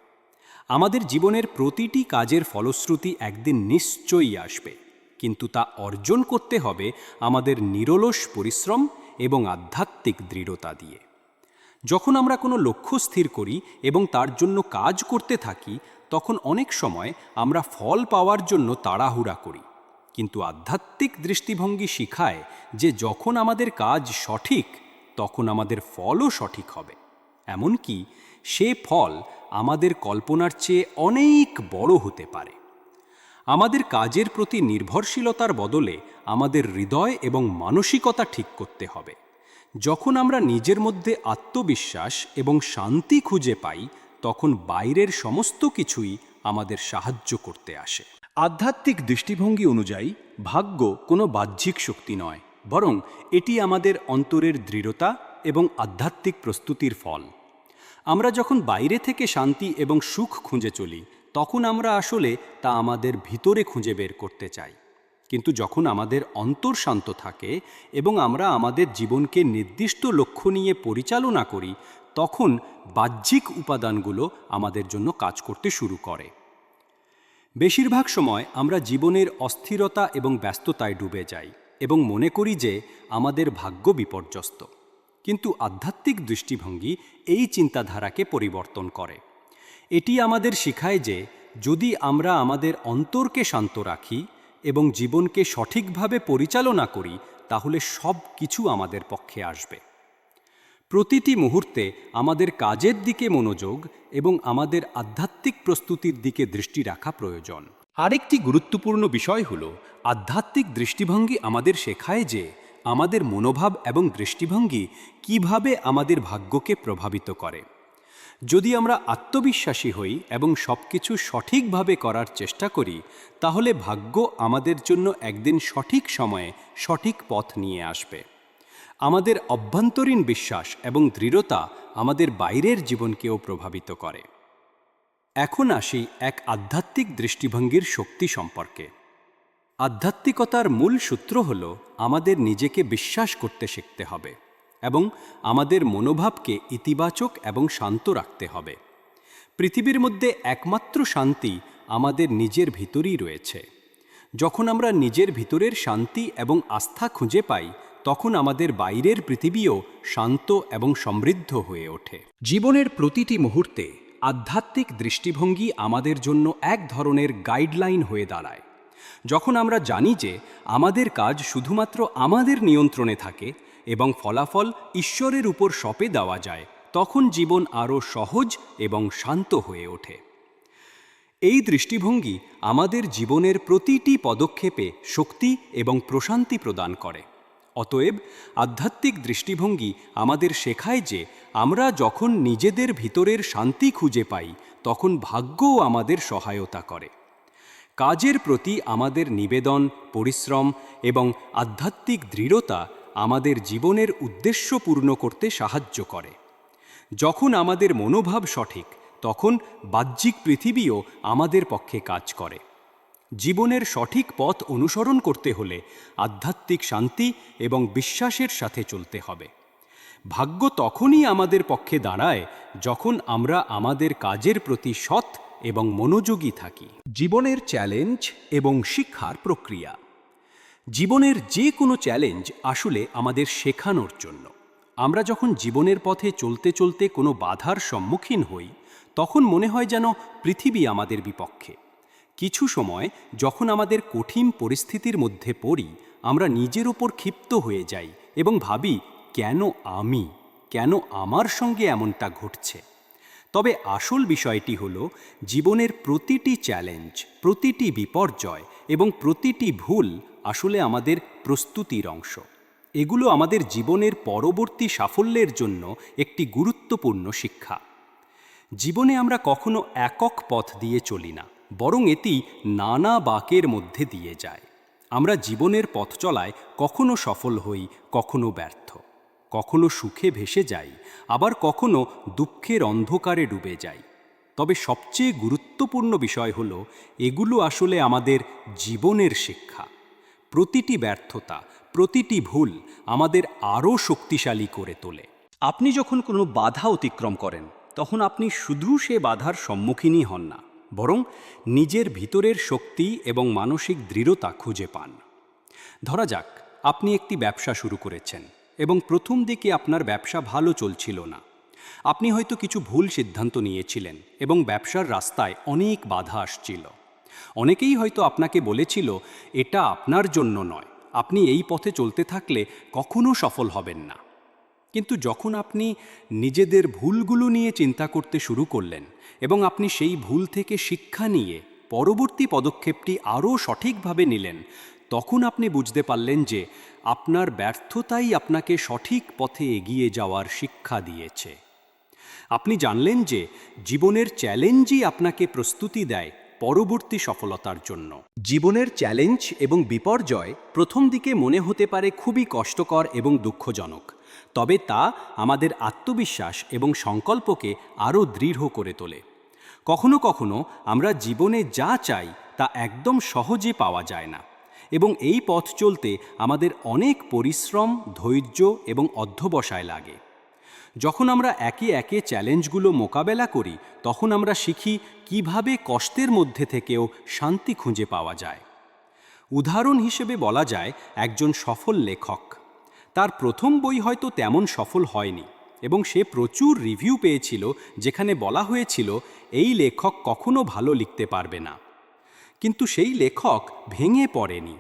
আমাদের জীবনের প্রতিটি কাজের ফলশ্রুতি একদিন নিশ্চয়ই আসবে, কিন্তু তা অর্জন করতে হবে আমাদের নিরলস পরিশ্রম এবং আধ্যাত্মিক দৃঢ়তা দিয়ে। যখন আমরা কোনো লক্ষ্য স্থির করি এবং তার জন্য কাজ করতে থাকি, তখন অনেক সময় আমরা ফল পাওয়ার জন্য তাড়াহুড়া করি, কিন্তু আধ্যাত্মিক দৃষ্টিভঙ্গি শিখায় যে যখন আমাদের কাজ সঠিক, তখন আমাদের ফলও সঠিক হবে। এমনকি সে ফল আমাদের কল্পনার চেয়ে অনেক বড় হতে পারে। আমাদের কাজের প্রতি নির্ভরশীলতার বদলে আমাদের হৃদয় এবং মানসিকতা ঠিক করতে হবে। যখন আমরা নিজের মধ্যে আত্মবিশ্বাস এবং শান্তি খুঁজে পাই, তখন বাইরের সমস্ত কিছুই আমাদের সাহায্য করতে আসে। আধ্যাত্মিক দৃষ্টিভঙ্গি অনুযায়ী ভাগ্য কোনো বাহ্যিক শক্তি নয়, বরং এটি আমাদের অন্তরের দৃঢ়তা এবং আধ্যাত্মিক প্রস্তুতির ফল। আমরা যখন বাইরে থেকে শান্তি এবং সুখ খুঁজে চলি, তখন আমরা আসলে তা আমাদের ভিতরে খুঁজে বের করতে চাই। কিন্তু যখন আমাদের অন্তর শান্ত থাকে এবং আমরা আমাদের জীবনকে নির্দিষ্ট লক্ষ্য নিয়ে পরিচালনা করি, তখন বাহ্যিক উপাদানগুলো আমাদের জন্য কাজ করতে শুরু করে। বেশিরভাগ সময় আমরা জীবনের অস্থিরতা এবং ব্যস্ততায় ডুবে যাই এবং মনে করি যে আমাদের ভাগ্য বিপর্যস্ত। কিন্তু আধ্যাত্মিক দৃষ্টিভঙ্গি এই চিন্তাধারাকে পরিবর্তন করে। এটি আমাদের শেখায় যে যদি আমরা আমাদের অন্তরকে শান্ত রাখি এবং জীবনকে সঠিকভাবে পরিচালনা করি, তাহলে সব কিছু আমাদের পক্ষে আসবে। প্রতিটি মুহূর্তে আমাদের কাজের দিকে মনোযোগ এবং আমাদের আধ্যাত্মিক প্রস্তুতির দিকে দৃষ্টি রাখা প্রয়োজন। আরেকটি গুরুত্বপূর্ণ বিষয় হল, আধ্যাত্মিক দৃষ্টিভঙ্গি আমাদের শেখায় যে আমাদের মনোভাব এবং দৃষ্টিভঙ্গি কিভাবে আমাদের ভাগ্যকে প্রভাবিত করে। যদি আমরা আত্মবিশ্বাসী হই এবং সবকিছু সঠিকভাবে করার চেষ্টা করি, তাহলে ভাগ্য আমাদের জন্য একদিন সঠিক সময়ে সঠিক পথ নিয়ে আসবে। আমাদের অভ্যন্তরীণ বিশ্বাস এবং দৃঢ়তা আমাদের বাইরের জীবনকেও প্রভাবিত করে। এখন আসি এক আধ্যাত্মিক দৃষ্টিভঙ্গির শক্তি সম্পর্কে। আধ্যাত্মিকতার মূল সূত্র হল আমাদের নিজেকে বিশ্বাস করতে শিখতে হবে এবং আমাদের মনোভাবকে ইতিবাচক এবং শান্ত রাখতে হবে। পৃথিবীর মধ্যে একমাত্র শান্তি আমাদের নিজের ভিতরেই রয়েছে। যখন আমরা নিজের ভিতরের শান্তি এবং আস্থা খুঁজে পাই, তখন আমাদের বাইরের পৃথিবীও শান্ত এবং সমৃদ্ধ হয়ে ওঠে। জীবনের প্রতিটি মুহূর্তে আধ্যাত্মিক দৃষ্টিভঙ্গি আমাদের জন্য এক ধরনের গাইডলাইন হয়ে দাঁড়ায়। যখন আমরা জানি যে আমাদের কাজ শুধুমাত্র আমাদের নিয়ন্ত্রণে থাকে এবং ফলাফল ঈশ্বরের উপর সঁপে দেওয়া যায়, তখন জীবন আরও সহজ এবং শান্ত হয়ে ওঠে। এই দৃষ্টিভঙ্গি আমাদের জীবনের প্রতিটি পদক্ষেপে শক্তি এবং প্রশান্তি প্রদান করে। অতএব আধ্যাত্মিক দৃষ্টিভঙ্গি আমাদের শেখায় যে আমরা যখন নিজেদের ভিতরের শান্তি খুঁজে পাই, তখন ভাগ্যও আমাদের সহায়তা করে। কাজের প্রতি আমাদের নিবেদন, পরিশ্রম এবং আধ্যাত্মিক দৃঢ়তা আমাদের জীবনের উদ্দেশ্য পূর্ণ করতে সাহায্য করে। যখন আমাদের মনোভাব সঠিক, তখন বাহ্যিক পৃথিবীও আমাদের পক্ষে কাজ করে। জীবনের সঠিক পথ অনুসরণ করতে হলে আধ্যাত্মিক শান্তি এবং বিশ্বাসের সাথে চলতে হবে। ভাগ্য তখনই আমাদের পক্ষে দাঁড়ায় যখন আমরা আমাদের কাজের প্রতি সৎ এবং মনোযোগী থাকি। জীবনের চ্যালেঞ্জ এবং শিক্ষার প্রক্রিয়া। জীবনের যে কোনো চ্যালেঞ্জ আসলে আমাদের শেখানোর জন্য। আমরা যখন জীবনের পথে চলতে চলতে কোনো বাধার সম্মুখীন হই, তখন মনে হয় যেন পৃথিবী আমাদের বিপক্ষে। কিছু সময় যখন আমাদের কঠিন পরিস্থিতির মধ্যে পড়ি, আমরা নিজের ওপর ক্ষিপ্ত হয়ে যাই এবং ভাবি, কেন আমার সঙ্গে এমনটা ঘটছে। তবে আসল বিষয়টি হলো, জীবনের প্রতিটি চ্যালেঞ্জ, প্রতিটি বিপর্যয় এবং প্রতিটি ভুল আসলে আমাদের প্রস্তুতির অংশ। এগুলো আমাদের জীবনের পরবর্তী সাফল্যের জন্য একটি গুরুত্বপূর্ণ শিক্ষা। জীবনে আমরা কখনো একক পথ দিয়ে চলি না, বরং এটি নানা বাঁকের মধ্যে দিয়ে যায়। আমরা জীবনের পথ চলায় কখনো সফল হই, কখনো ব্যর্থ, কখনো সুখে ভেসে যাই, আবার কখনো দুঃখের অন্ধকারে ডুবে যাই। তবে সবচেয়ে গুরুত্বপূর্ণ বিষয় হলো এগুলো আসলে আমাদের জীবনের শিক্ষা। প্রতিটি ব্যর্থতা, প্রতিটি ভুল আমাদের আরও শক্তিশালী করে তোলে। আপনি যখন কোনো বাধা অতিক্রম করেন, তখন আপনি শুধু সে বাধার সম্মুখীনই হন না, বরং নিজের ভিতরের শক্তি এবং মানসিক দৃঢ়তা খুঁজে পান। ধরা যাক, আপনি একটি ব্যবসা শুরু করেছেন এবং প্রথম দিকে আপনার ব্যবসা ভালো চলছিল না। আপনি হয়তো কিছু ভুল সিদ্ধান্ত নিয়েছিলেন এবং ব্যবসার রাস্তায় অনেক বাধা আসছিল। অনেকেই হয়তো আপনাকে বলেছিল, এটা আপনার জন্য নয়, আপনি এই পথে চলতে থাকলে কখনো সফল হবেন না। কিন্তু যখন আপনি নিজেদের ভুলগুলো নিয়ে চিন্তা করতে শুরু করলেন এবং আপনি সেই ভুল থেকে শিক্ষা নিয়ে পরবর্তী পদক্ষেপটি আরও সঠিকভাবে নিলেন, তখন আপনি বুঝতে পারলেন যে আপনার ব্যর্থতাই আপনাকে সঠিক পথে এগিয়ে যাওয়ার শিক্ষা দিয়েছে। আপনি জানলেন যে জীবনের চ্যালেঞ্জই আপনাকে প্রস্তুতি দেয় পরবর্তী সফলতার জন্য। জীবনের চ্যালেঞ্জ এবং বিপর্যয় প্রথম দিকে মনে হতে পারে খুবই কষ্টকর এবং দুঃখজনক, তবে তা আমাদের আত্মবিশ্বাস এবং সংকল্পকে আরও দৃঢ় করে তোলে। কখনো কখনো আমরা জীবনে যা চাই তা একদম সহজে পাওয়া যায় না, এবং এই পথ চলতে আমাদের অনেক পরিশ্রম, ধৈর্য এবং অধ্যবসায় লাগে। যখন আমরা একে একে চ্যালেঞ্জগুলো মোকাবেলা করি, তখন আমরা শিখি কিভাবে কষ্টের মধ্যে থেকেও শান্তি খুঁজে পাওয়া যায়। উদাহরণ হিসেবে বলা যায়, একজন সফল লেখক, তার প্রথম বই হয়তো তেমন সফল হয়নি এবং সে প্রচুর রিভিউ পেয়েছিল যেখানে বলা হয়েছিল এই লেখক কখনো ভালো লিখতে পারবে না। কিন্তু সেই লেখক ভেঙে পড়েনি।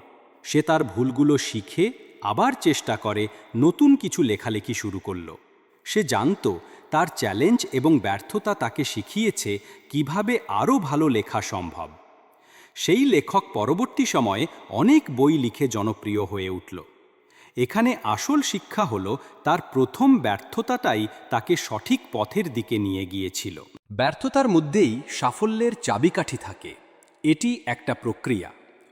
সে তার ভুলগুলো শিখে আবার চেষ্টা করে নতুন কিছু লেখালেখি শুরু করল। সে জানত তার চ্যালেঞ্জ এবং ব্যর্থতা তাকে শিখিয়েছে কিভাবে আরও ভালো লেখা সম্ভব। সেই লেখক পরবর্তী সময়ে অনেক বই লিখে জনপ্রিয় হয়ে উঠল। এখানে আসল শিক্ষা হলো তার প্রথম ব্যর্থতাটাই তাকে সঠিক পথের দিকে নিয়ে গিয়েছিল। ব্যর্থতার মধ্যেই সাফল্যের চাবিকাঠি থাকে। এটি একটা প্রক্রিয়া।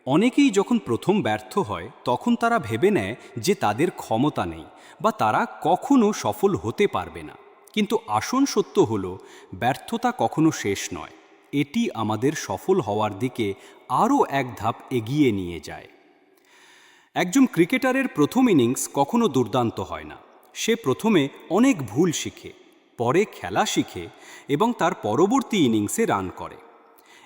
অনেকেই যখন প্রথম ব্যর্থ হয়, তখন তারা ভেবে নেয় যে তাদের ক্ষমতা নেই বা তারা কখনো সফল হতে পারবে না। কিন্তু আসল সত্য হলো, ব্যর্থতা কখনো শেষ নয়। এটি আমাদের সফল হওয়ার দিকে আরও এক ধাপ এগিয়ে নিয়ে যায়। একজন ক্রিকেটারের প্রথম ইনিংস কখনো দুর্দান্ত হয় না। সে প্রথমে অনেক ভুল শিখে, পরে খেলা শিখে এবং তার পরবর্তী ইনিংসে রান করে।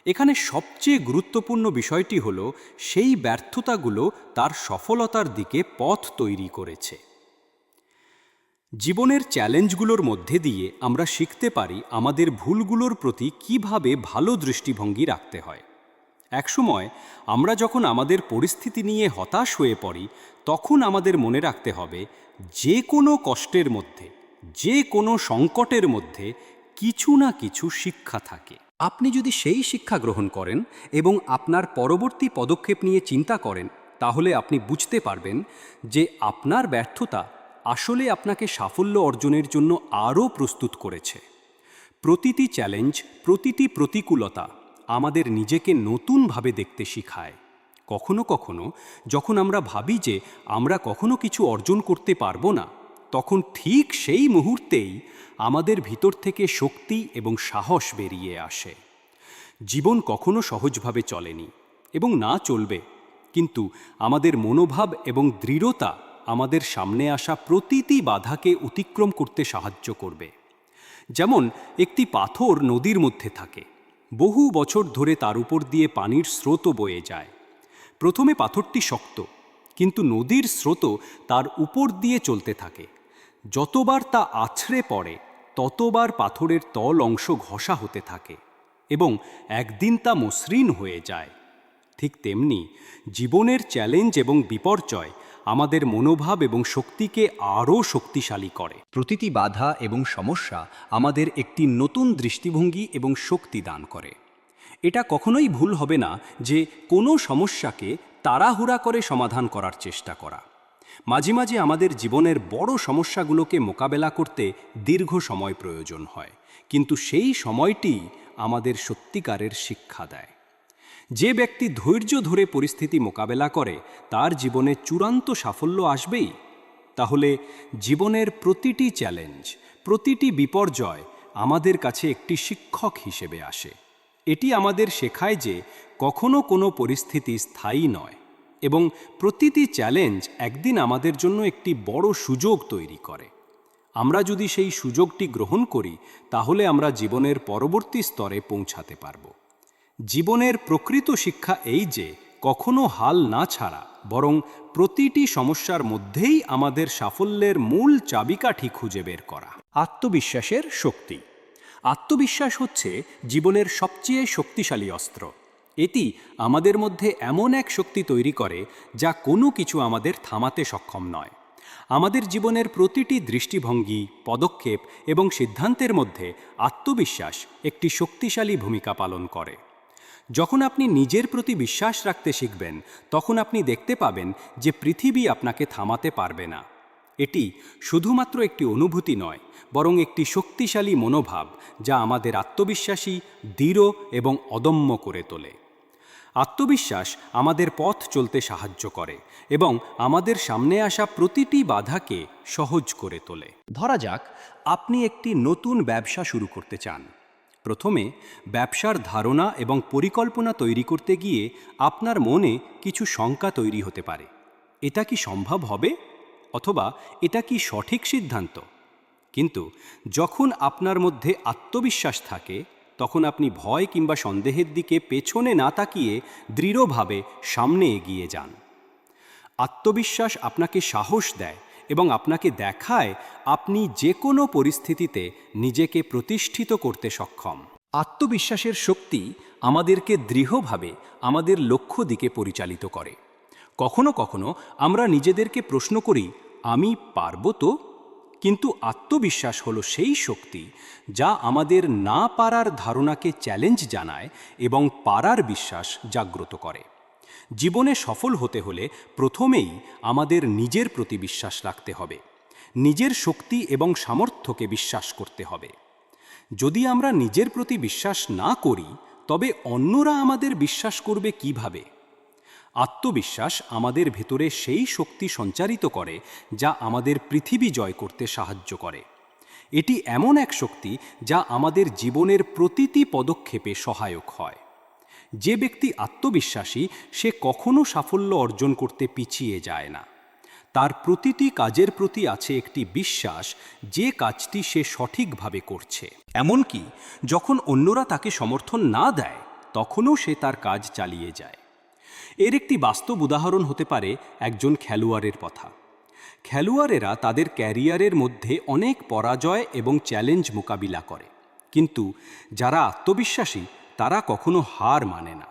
এখানে সবচেয়ে গুরুত্বপূর্ণ বিষয়টি হলো, সেই ব্যর্থতাগুলো তার সফলতার দিকে পথ তৈরি করেছে। জীবনের চ্যালেঞ্জগুলোর মধ্যে দিয়ে আমরা শিখতে পারি আমাদের ভুলগুলোর প্রতি কিভাবে ভালো দৃষ্টিভঙ্গি রাখতে হয়। একসময় আমরা যখন আমাদের পরিস্থিতি নিয়ে হতাশ হয়ে পড়ি, তখন আমাদের মনে রাখতে হবে, যে কোনো কষ্টের মধ্যে, যে কোনো সংকটের মধ্যে কিছু না কিছু শিক্ষা থাকে। আপনি যদি সেই শিক্ষা গ্রহণ করেন এবং আপনার পরবর্তী পদক্ষেপ নিয়ে চিন্তা করেন, তাহলে আপনি বুঝতে পারবেন যে আপনার ব্যর্থতা আসলে আপনাকে সাফল্য অর্জনের জন্য আরও প্রস্তুত করেছে। প্রতিটি চ্যালেঞ্জ, প্রতিটি প্রতিকূলতা আমাদের নিজেকে নতুনভাবে দেখতে শেখায়। কখনো কখনো যখন আমরা ভাবি যে আমরা কখনো কিছু অর্জন করতে পারবো না, তখন ঠিক সেই মুহূর্তেই আমাদের ভিতর থেকে শক্তি এবং সাহস বেরিয়ে আসে। জীবন কখনো সহজভাবে চলেনি এবং না চলবে, কিন্তু আমাদের মনোভাব এবং দৃঢ়তা আমাদের সামনে আসা প্রতিটি বাধাকে অতিক্রম করতে সাহায্য করবে। যেমন একটি পাথর নদীর মধ্যে থাকে, বহু বছর ধরে তার উপর দিয়ে পানির স্রোত বয়ে যায়। প্রথমে পাথরটি শক্ত, কিন্তু নদীর স্রোত তার উপর দিয়ে চলতে থাকে। যতবার তা আছড়ে পড়ে, ততবার পাথরের তল অংশ ঘষা হতে থাকে এবং একদিন তা মসৃণ হয়ে যায়। ঠিক তেমনি জীবনের চ্যালেঞ্জ এবং বিপর্যয় আমাদের মনোভাব এবং শক্তিকে আরও শক্তিশালী করে। প্রতিটি বাধা এবং সমস্যা আমাদের একটি নতুন দৃষ্টিভঙ্গি এবং শক্তি দান করে। এটা কখনোই ভুল হবে না যে কোনো সমস্যাকে তাড়াহুড়া করে সমাধান করার চেষ্টা করা। মাঝে মাঝে আমাদের জীবনের বড় সমস্যাগুলোকে মোকাবেলা করতে দীর্ঘ সময় প্রয়োজন হয়, কিন্তু সেই সময়টি আমাদের সত্যিকারের শিক্ষা দেয়। যে ব্যক্তি ধৈর্য ধরে পরিস্থিতি মোকাবেলা করে তার জীবনে চূড়ান্ত সাফল্য আসবেই। তাহলে জীবনের প্রতিটি চ্যালেঞ্জ, প্রতিটি বিপর্যয় আমাদের কাছে একটি শিক্ষক হিসেবে আসে। এটি আমাদের শেখায় যে কখনো কোনো পরিস্থিতি স্থায়ী নয় এবং প্রতিটি চ্যালেঞ্জ একদিন আমাদের জন্য একটি বড় সুযোগ তৈরি করে। আমরা যদি সেই সুযোগটি গ্রহণ করি তাহলে আমরা জীবনের পরবর্তী স্তরে পৌঁছাতে পারব। জীবনের প্রকৃত শিক্ষা এই যে কখনো হাল না ছাড়া বরং প্রতিটি সমস্যার মধ্যেই আমাদের সাফল্যের মূল চাবিকাঠি খুঁজে বের করা। আত্মবিশ্বাসের শক্তি। আত্মবিশ্বাস হচ্ছে জীবনের সবচেয়ে শক্তিশালী অস্ত্র। এটি আমাদের মধ্যে এমন এক শক্তি তৈরি করে যা কোনো কিছু আমাদের থামাতে সক্ষম নয়। আমাদের জীবনের প্রতিটি দৃষ্টিভঙ্গি, পদক্ষেপ এবং সিদ্ধান্তের মধ্যে আত্মবিশ্বাস একটি শক্তিশালী ভূমিকা পালন করে। যখন আপনি নিজের প্রতি বিশ্বাস রাখতে শিখবেন তখন আপনি দেখতে পাবেন যে পৃথিবী আপনাকে থামাতে পারবে না। এটি শুধুমাত্র একটি অনুভূতি নয়, বরং একটি শক্তিশালী মনোভাব যা আমাদের আত্মবিশ্বাসী, দৃঢ় এবং অদম্য করে তোলে। আত্মবিশ্বাস আমাদের পথ চলতে সাহায্য করে এবং আমাদের সামনে আসা প্রতিটি বাধাকে সহজ করে তোলে। ধরা যাক আপনি একটি নতুন ব্যবসা শুরু করতে চান। প্রথমে ব্যবসার ধারণা এবং পরিকল্পনা তৈরি করতে গিয়ে আপনার মনে কিছু শঙ্কা তৈরি হতে পারে। এটা কি সম্ভব হবে? অথবা এটা কি সঠিক সিদ্ধান্ত? কিন্তু যখন আপনার মধ্যে আত্মবিশ্বাস থাকে তখন আপনি ভয় কিংবা সন্দেহের দিকে পেছনে না তাকিয়ে দৃঢ়ভাবে সামনে এগিয়ে যান। আত্মবিশ্বাস আপনাকে সাহস দেয় এবং আপনাকে দেখায় আপনি যে কোনো পরিস্থিতিতে নিজেকে প্রতিষ্ঠিত করতে সক্ষম। আত্মবিশ্বাসের শক্তি আমাদেরকে দৃঢ়ভাবে আমাদের লক্ষ্য দিকে পরিচালিত করে। কখনো কখনো আমরা নিজেদেরকে প্রশ্ন করি, আমি পারবো তো? কিন্তু আত্মবিশ্বাস হলো সেই শক্তি যা আমাদের না পারার ধারণাকে চ্যালেঞ্জ জানায় এবং পারার বিশ্বাস জাগ্রত করে। জীবনে সফল হতে হলে প্রথমেই আমাদের নিজের প্রতি বিশ্বাস রাখতে হবে, নিজের শক্তি এবং সামর্থ্যকে বিশ্বাস করতে হবে। যদি আমরা নিজের প্রতি বিশ্বাস না করি তবে অন্যরা আমাদের বিশ্বাস করবে কিভাবে? আত্মবিশ্বাস আমাদের ভেতরে সেই শক্তি সঞ্চারিত করে যা আমাদের পৃথিবী জয় করতে সাহায্য করে। এটি এমন এক শক্তি যা আমাদের জীবনের প্রতিটি পদক্ষেপে সহায়ক হয়। যে ব্যক্তি আত্মবিশ্বাসী সে কখনো সাফল্য অর্জন করতে পিছিয়ে যায় না। তার প্রতিটি কাজের প্রতি আছে একটি বিশ্বাস যে কাজটি সে সঠিকভাবে করছে। এমনকি যখন অন্যরা তাকে সমর্থন না দেয় তখনও সে তার কাজ চালিয়ে যায়। এর একটি বাস্তব উদাহরণ হতে পারে একজন খেলোয়াড়ের কথা। খেলোয়াড়েরা তাদের ক্যারিয়ারের মধ্যে অনেক পরাজয় এবং চ্যালেঞ্জ মোকাবিলা করে, কিন্তু যারা আত্মবিশ্বাসী তারা কখনো হার মানে না।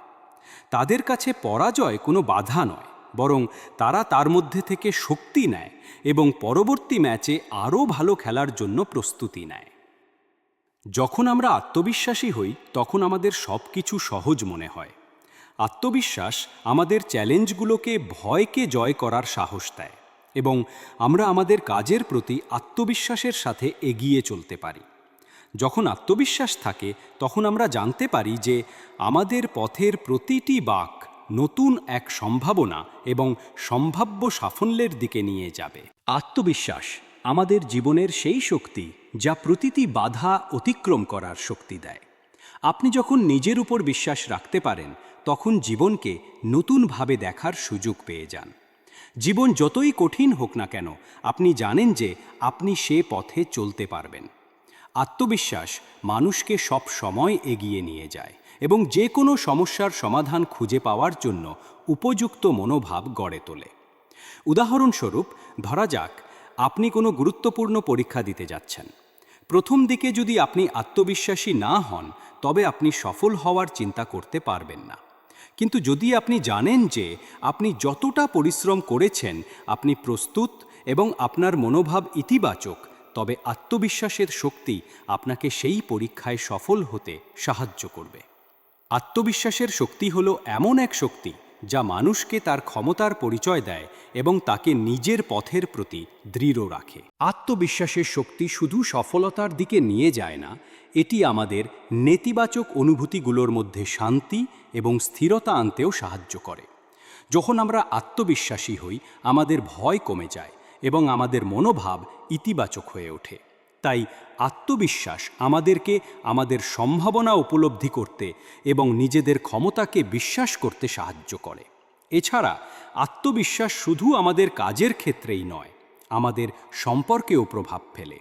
তাদের কাছে পরাজয় কোনো বাধা নয়, বরং তারা তার মধ্যে থেকে শক্তি নেয় এবং পরবর্তী ম্যাচে আরও ভালো খেলার জন্য প্রস্তুতি নেয়। যখন আমরা আত্মবিশ্বাসী হই তখন আমাদের সব কিছু সহজ মনে হয়। আত্মবিশ্বাস আমাদের চ্যালেঞ্জগুলোকে ভয়কে জয় করার সাহস দেয় এবং আমরা আমাদের কাজের প্রতি আত্মবিশ্বাসের সাথে এগিয়ে চলতে পারি। যখন আত্মবিশ্বাস থাকে তখন আমরা জানতে পারি যে আমাদের পথের প্রতিটি বাঁক নতুন এক সম্ভাবনা এবং সম্ভাব্য সাফল্যের দিকে নিয়ে যাবে। আত্মবিশ্বাস আমাদের জীবনের সেই শক্তি যা প্রতিটি বাধা অতিক্রম করার শক্তি দেয়। আপনি যখন নিজের উপর বিশ্বাস রাখতে পারেন তখন জীবনকে নতুনভাবে দেখার সুযোগ পেয়ে যান। জীবন যতই কঠিন হোক না কেন আপনি জানেন যে আপনি সে পথে চলতে পারবেন। আত্মবিশ্বাস মানুষকে সব সময় এগিয়ে নিয়ে যায় এবং যে কোনো সমস্যার সমাধান খুঁজে পাওয়ার জন্য উপযুক্ত মনোভাব গড়ে তোলে। উদাহরণস্বরূপ ধরা যাক আপনি কোনো গুরুত্বপূর্ণ পরীক্ষা দিতে যাচ্ছেন। প্রথম দিকে যদি আপনি আত্মবিশ্বাসী না হন তবে আপনি সফল হওয়ার চিন্তা করতে পারবেন না। কিন্তু যদি আপনি জানেন যে আপনি যতটা পরিশ্রম করেছেন আপনি প্রস্তুত এবং আপনার মনোভাব ইতিবাচক, তবে আত্মবিশ্বাসের শক্তি আপনাকে সেই পরীক্ষায় সফল হতে সাহায্য করবে। আত্মবিশ্বাসের শক্তি হলো এমন এক শক্তি যা মানুষকে তার ক্ষমতার পরিচয় দেয় এবং তাকে নিজের পথের প্রতি দৃঢ় রাখে। আত্মবিশ্বাসের শক্তি শুধু সফলতার দিকে নিয়ে যায় না, এটি আমাদের নেতিবাচক অনুভূতিগুলোর মধ্যে শান্তি এবং স্থিরতা আনতেও সাহায্য করে। যখন আমরা আত্মবিশ্বাসী হই, আমাদের ভয় কমে যায় এবং আমাদের মনোভাব ইতিবাচক হয়ে ওঠে। তাই আত্মবিশ্বাস আমাদেরকে আমাদের সম্ভাবনা উপলব্ধি করতে এবং নিজেদের ক্ষমতাকে বিশ্বাস করতে সাহায্য করে। এছাড়া আত্মবিশ্বাস শুধু আমাদের কাজের ক্ষেত্রেই নয়, আমাদের সম্পর্কেও প্রভাব ফেলে।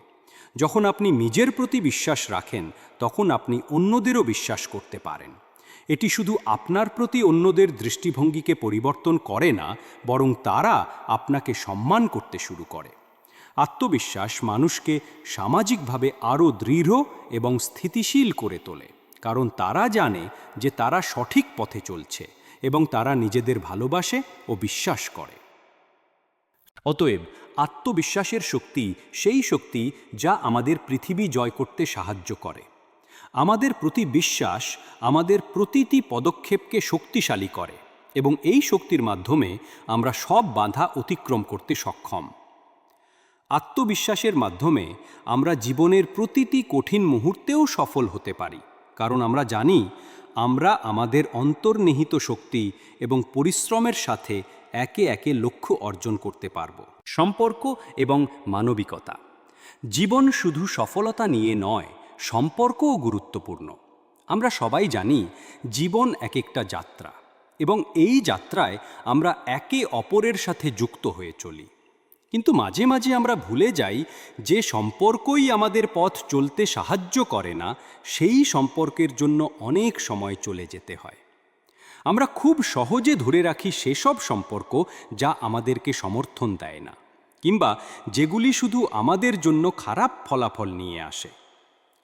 যখন আপনি নিজের প্রতি বিশ্বাস রাখেন, তখন আপনি অন্যদেরও বিশ্বাস করতে পারেন। এটি শুধু আপনার প্রতি অন্যদের দৃষ্টিভঙ্গিকে পরিবর্তন করে না, বরং তারা আপনাকে সম্মান করতে শুরু করে। আত্মবিশ্বাস মানুষকে সামাজিকভাবে আরও দৃঢ় এবং স্থিতিশীল করে তোলে, কারণ তারা জানে যে তারা সঠিক পথে চলছে এবং তারা নিজেদের ভালোবাসে ও বিশ্বাস করে। অতএব আত্মবিশ্বাসের শক্তি সেই শক্তি যা আমাদের পৃথিবী জয় করতে সাহায্য করে। আমাদের প্রতি বিশ্বাস আমাদের প্রতিটি পদক্ষেপকে শক্তিশালী করে এবং এই শক্তির মাধ্যমে আমরা সব বাধা অতিক্রম করতে সক্ষম। আত্মবিশ্বাসের মাধ্যমে আমরা জীবনের প্রতিটি কঠিন মুহূর্তেও সফল হতে পারি, কারণ আমরা জানি আমরা আমাদের অন্তর্নিহিত শক্তি এবং পরিশ্রমের সাথে একে একে লক্ষ্য অর্জন করতে পারব। সম্পর্ক এবং মানবিকতা। জীবন শুধু সফলতা নিয়ে নয়, সম্পর্কও গুরুত্বপূর্ণ। আমরা সবাই জানি জীবন এক একটা যাত্রা এবং এই যাত্রায় আমরা একে অপরের সাথে যুক্ত হয়ে চলি। কিন্তু মাঝে মাঝে আমরা ভুলে যাই যে সম্পর্কই আমাদের পথ চলতে সাহায্য করে না, সেই সম্পর্কের জন্য অনেক সময় চলে যেতে হয়। আমরা খুব সহজে ধরে রাখি সেসব সম্পর্ক যা আমাদেরকে সমর্থন দেয় না, কিংবা যেগুলি শুধু আমাদের জন্য খারাপ ফলাফল নিয়ে আসে।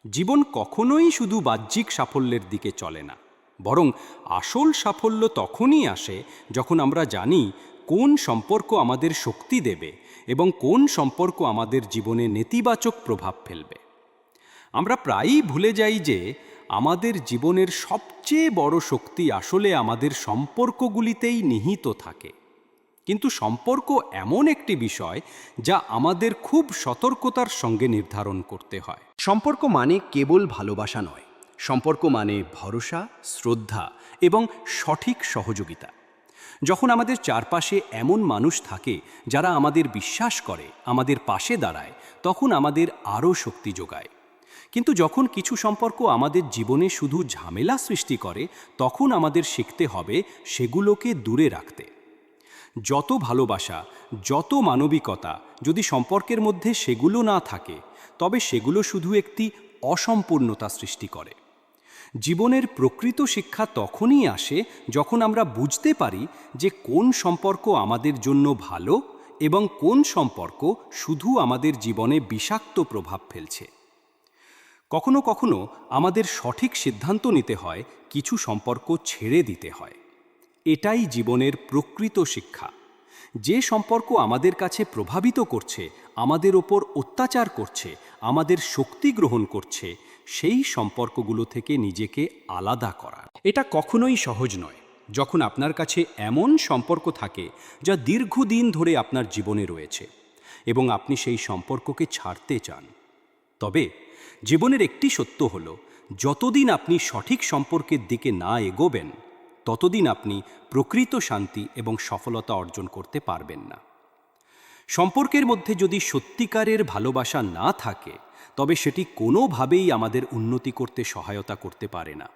জীবন কখনোই শুধু বাহ্যিক সাফল্যের দিকে চলে না, বরং আসল সাফল্য তখনই আসে যখন আমরা জানি কোন সম্পর্ক আমাদের শক্তি দেবে এবং কোন সম্পর্ক আমাদের জীবনে নেতিবাচক প্রভাব ফেলবে। আমরা প্রায়ই ভুলে যাই যে আমাদের জীবনের সবচেয়ে বড় শক্তি আসলে আমাদের সম্পর্কগুলিতেই নিহিত থাকে। কিন্তু সম্পর্ক এমন একটি বিষয় যা আমাদের খুব সতর্কতার সঙ্গে নির্ধারণ করতে হয়। সম্পর্ক মানে কেবল ভালোবাসা নয়, সম্পর্ক মানে ভরসা, শ্রদ্ধা এবং সঠিক সহযোগিতা। যখন আমাদের চারপাশে এমন মানুষ থাকে যারা আমাদের বিশ্বাস করে, আমাদের পাশে দাঁড়ায়, তখন আমাদের আরও শক্তি যোগায়। কিন্তু যখন কিছু সম্পর্ক আমাদের জীবনে শুধু ঝামেলা সৃষ্টি করে, তখন আমাদের শিখতে হবে সেগুলোকে দূরে রাখতে। যত ভালোবাসা, যত মানবিকতা যদি সম্পর্কের মধ্যে সেগুলো না থাকে, তবে সেগুলো শুধু একটি অসম্পূর্ণতা সৃষ্টি করে। জীবনের প্রকৃত শিক্ষা তখনই আসে যখন আমরা বুঝতে পারি যে কোন সম্পর্ক আমাদের জন্য ভালো এবং কোন সম্পর্ক শুধু আমাদের জীবনে বিষাক্ত প্রভাব ফেলছে। কখনো কখনো আমাদের সঠিক সিদ্ধান্ত নিতে হয়, কিছু সম্পর্ক ছেড়ে দিতে হয়। এটাই জীবনের প্রকৃত শিক্ষা। যে সম্পর্ক আমাদের কাছে প্রভাবিত করছে, আমাদের ওপর অত্যাচার করছে, আমাদের শক্তি গ্রহণ করছে, সেই সম্পর্কগুলো থেকে নিজেকে আলাদা করা। এটা কখনোই সহজ নয় যখন আপনার কাছে এমন সম্পর্ক থাকে যা দীর্ঘদিন ধরে আপনার জীবনে রয়েছে এবং আপনি সেই সম্পর্ককে ছাড়তে চান। তবে জীবনের একটি সত্য হলো, যতদিন আপনি সঠিক সম্পর্কের দিকে না এগোবেন, ততদিন আপনি প্রকৃত শান্তি এবং সফলতা অর্জন করতে পারবেন না। সম্পর্কের মধ্যে যদি সত্যিকারের ভালোবাসা না থাকে, তবে সেটি কোনোভাবেই আমাদের উন্নতি করতে সহায়তা করতে পারে না।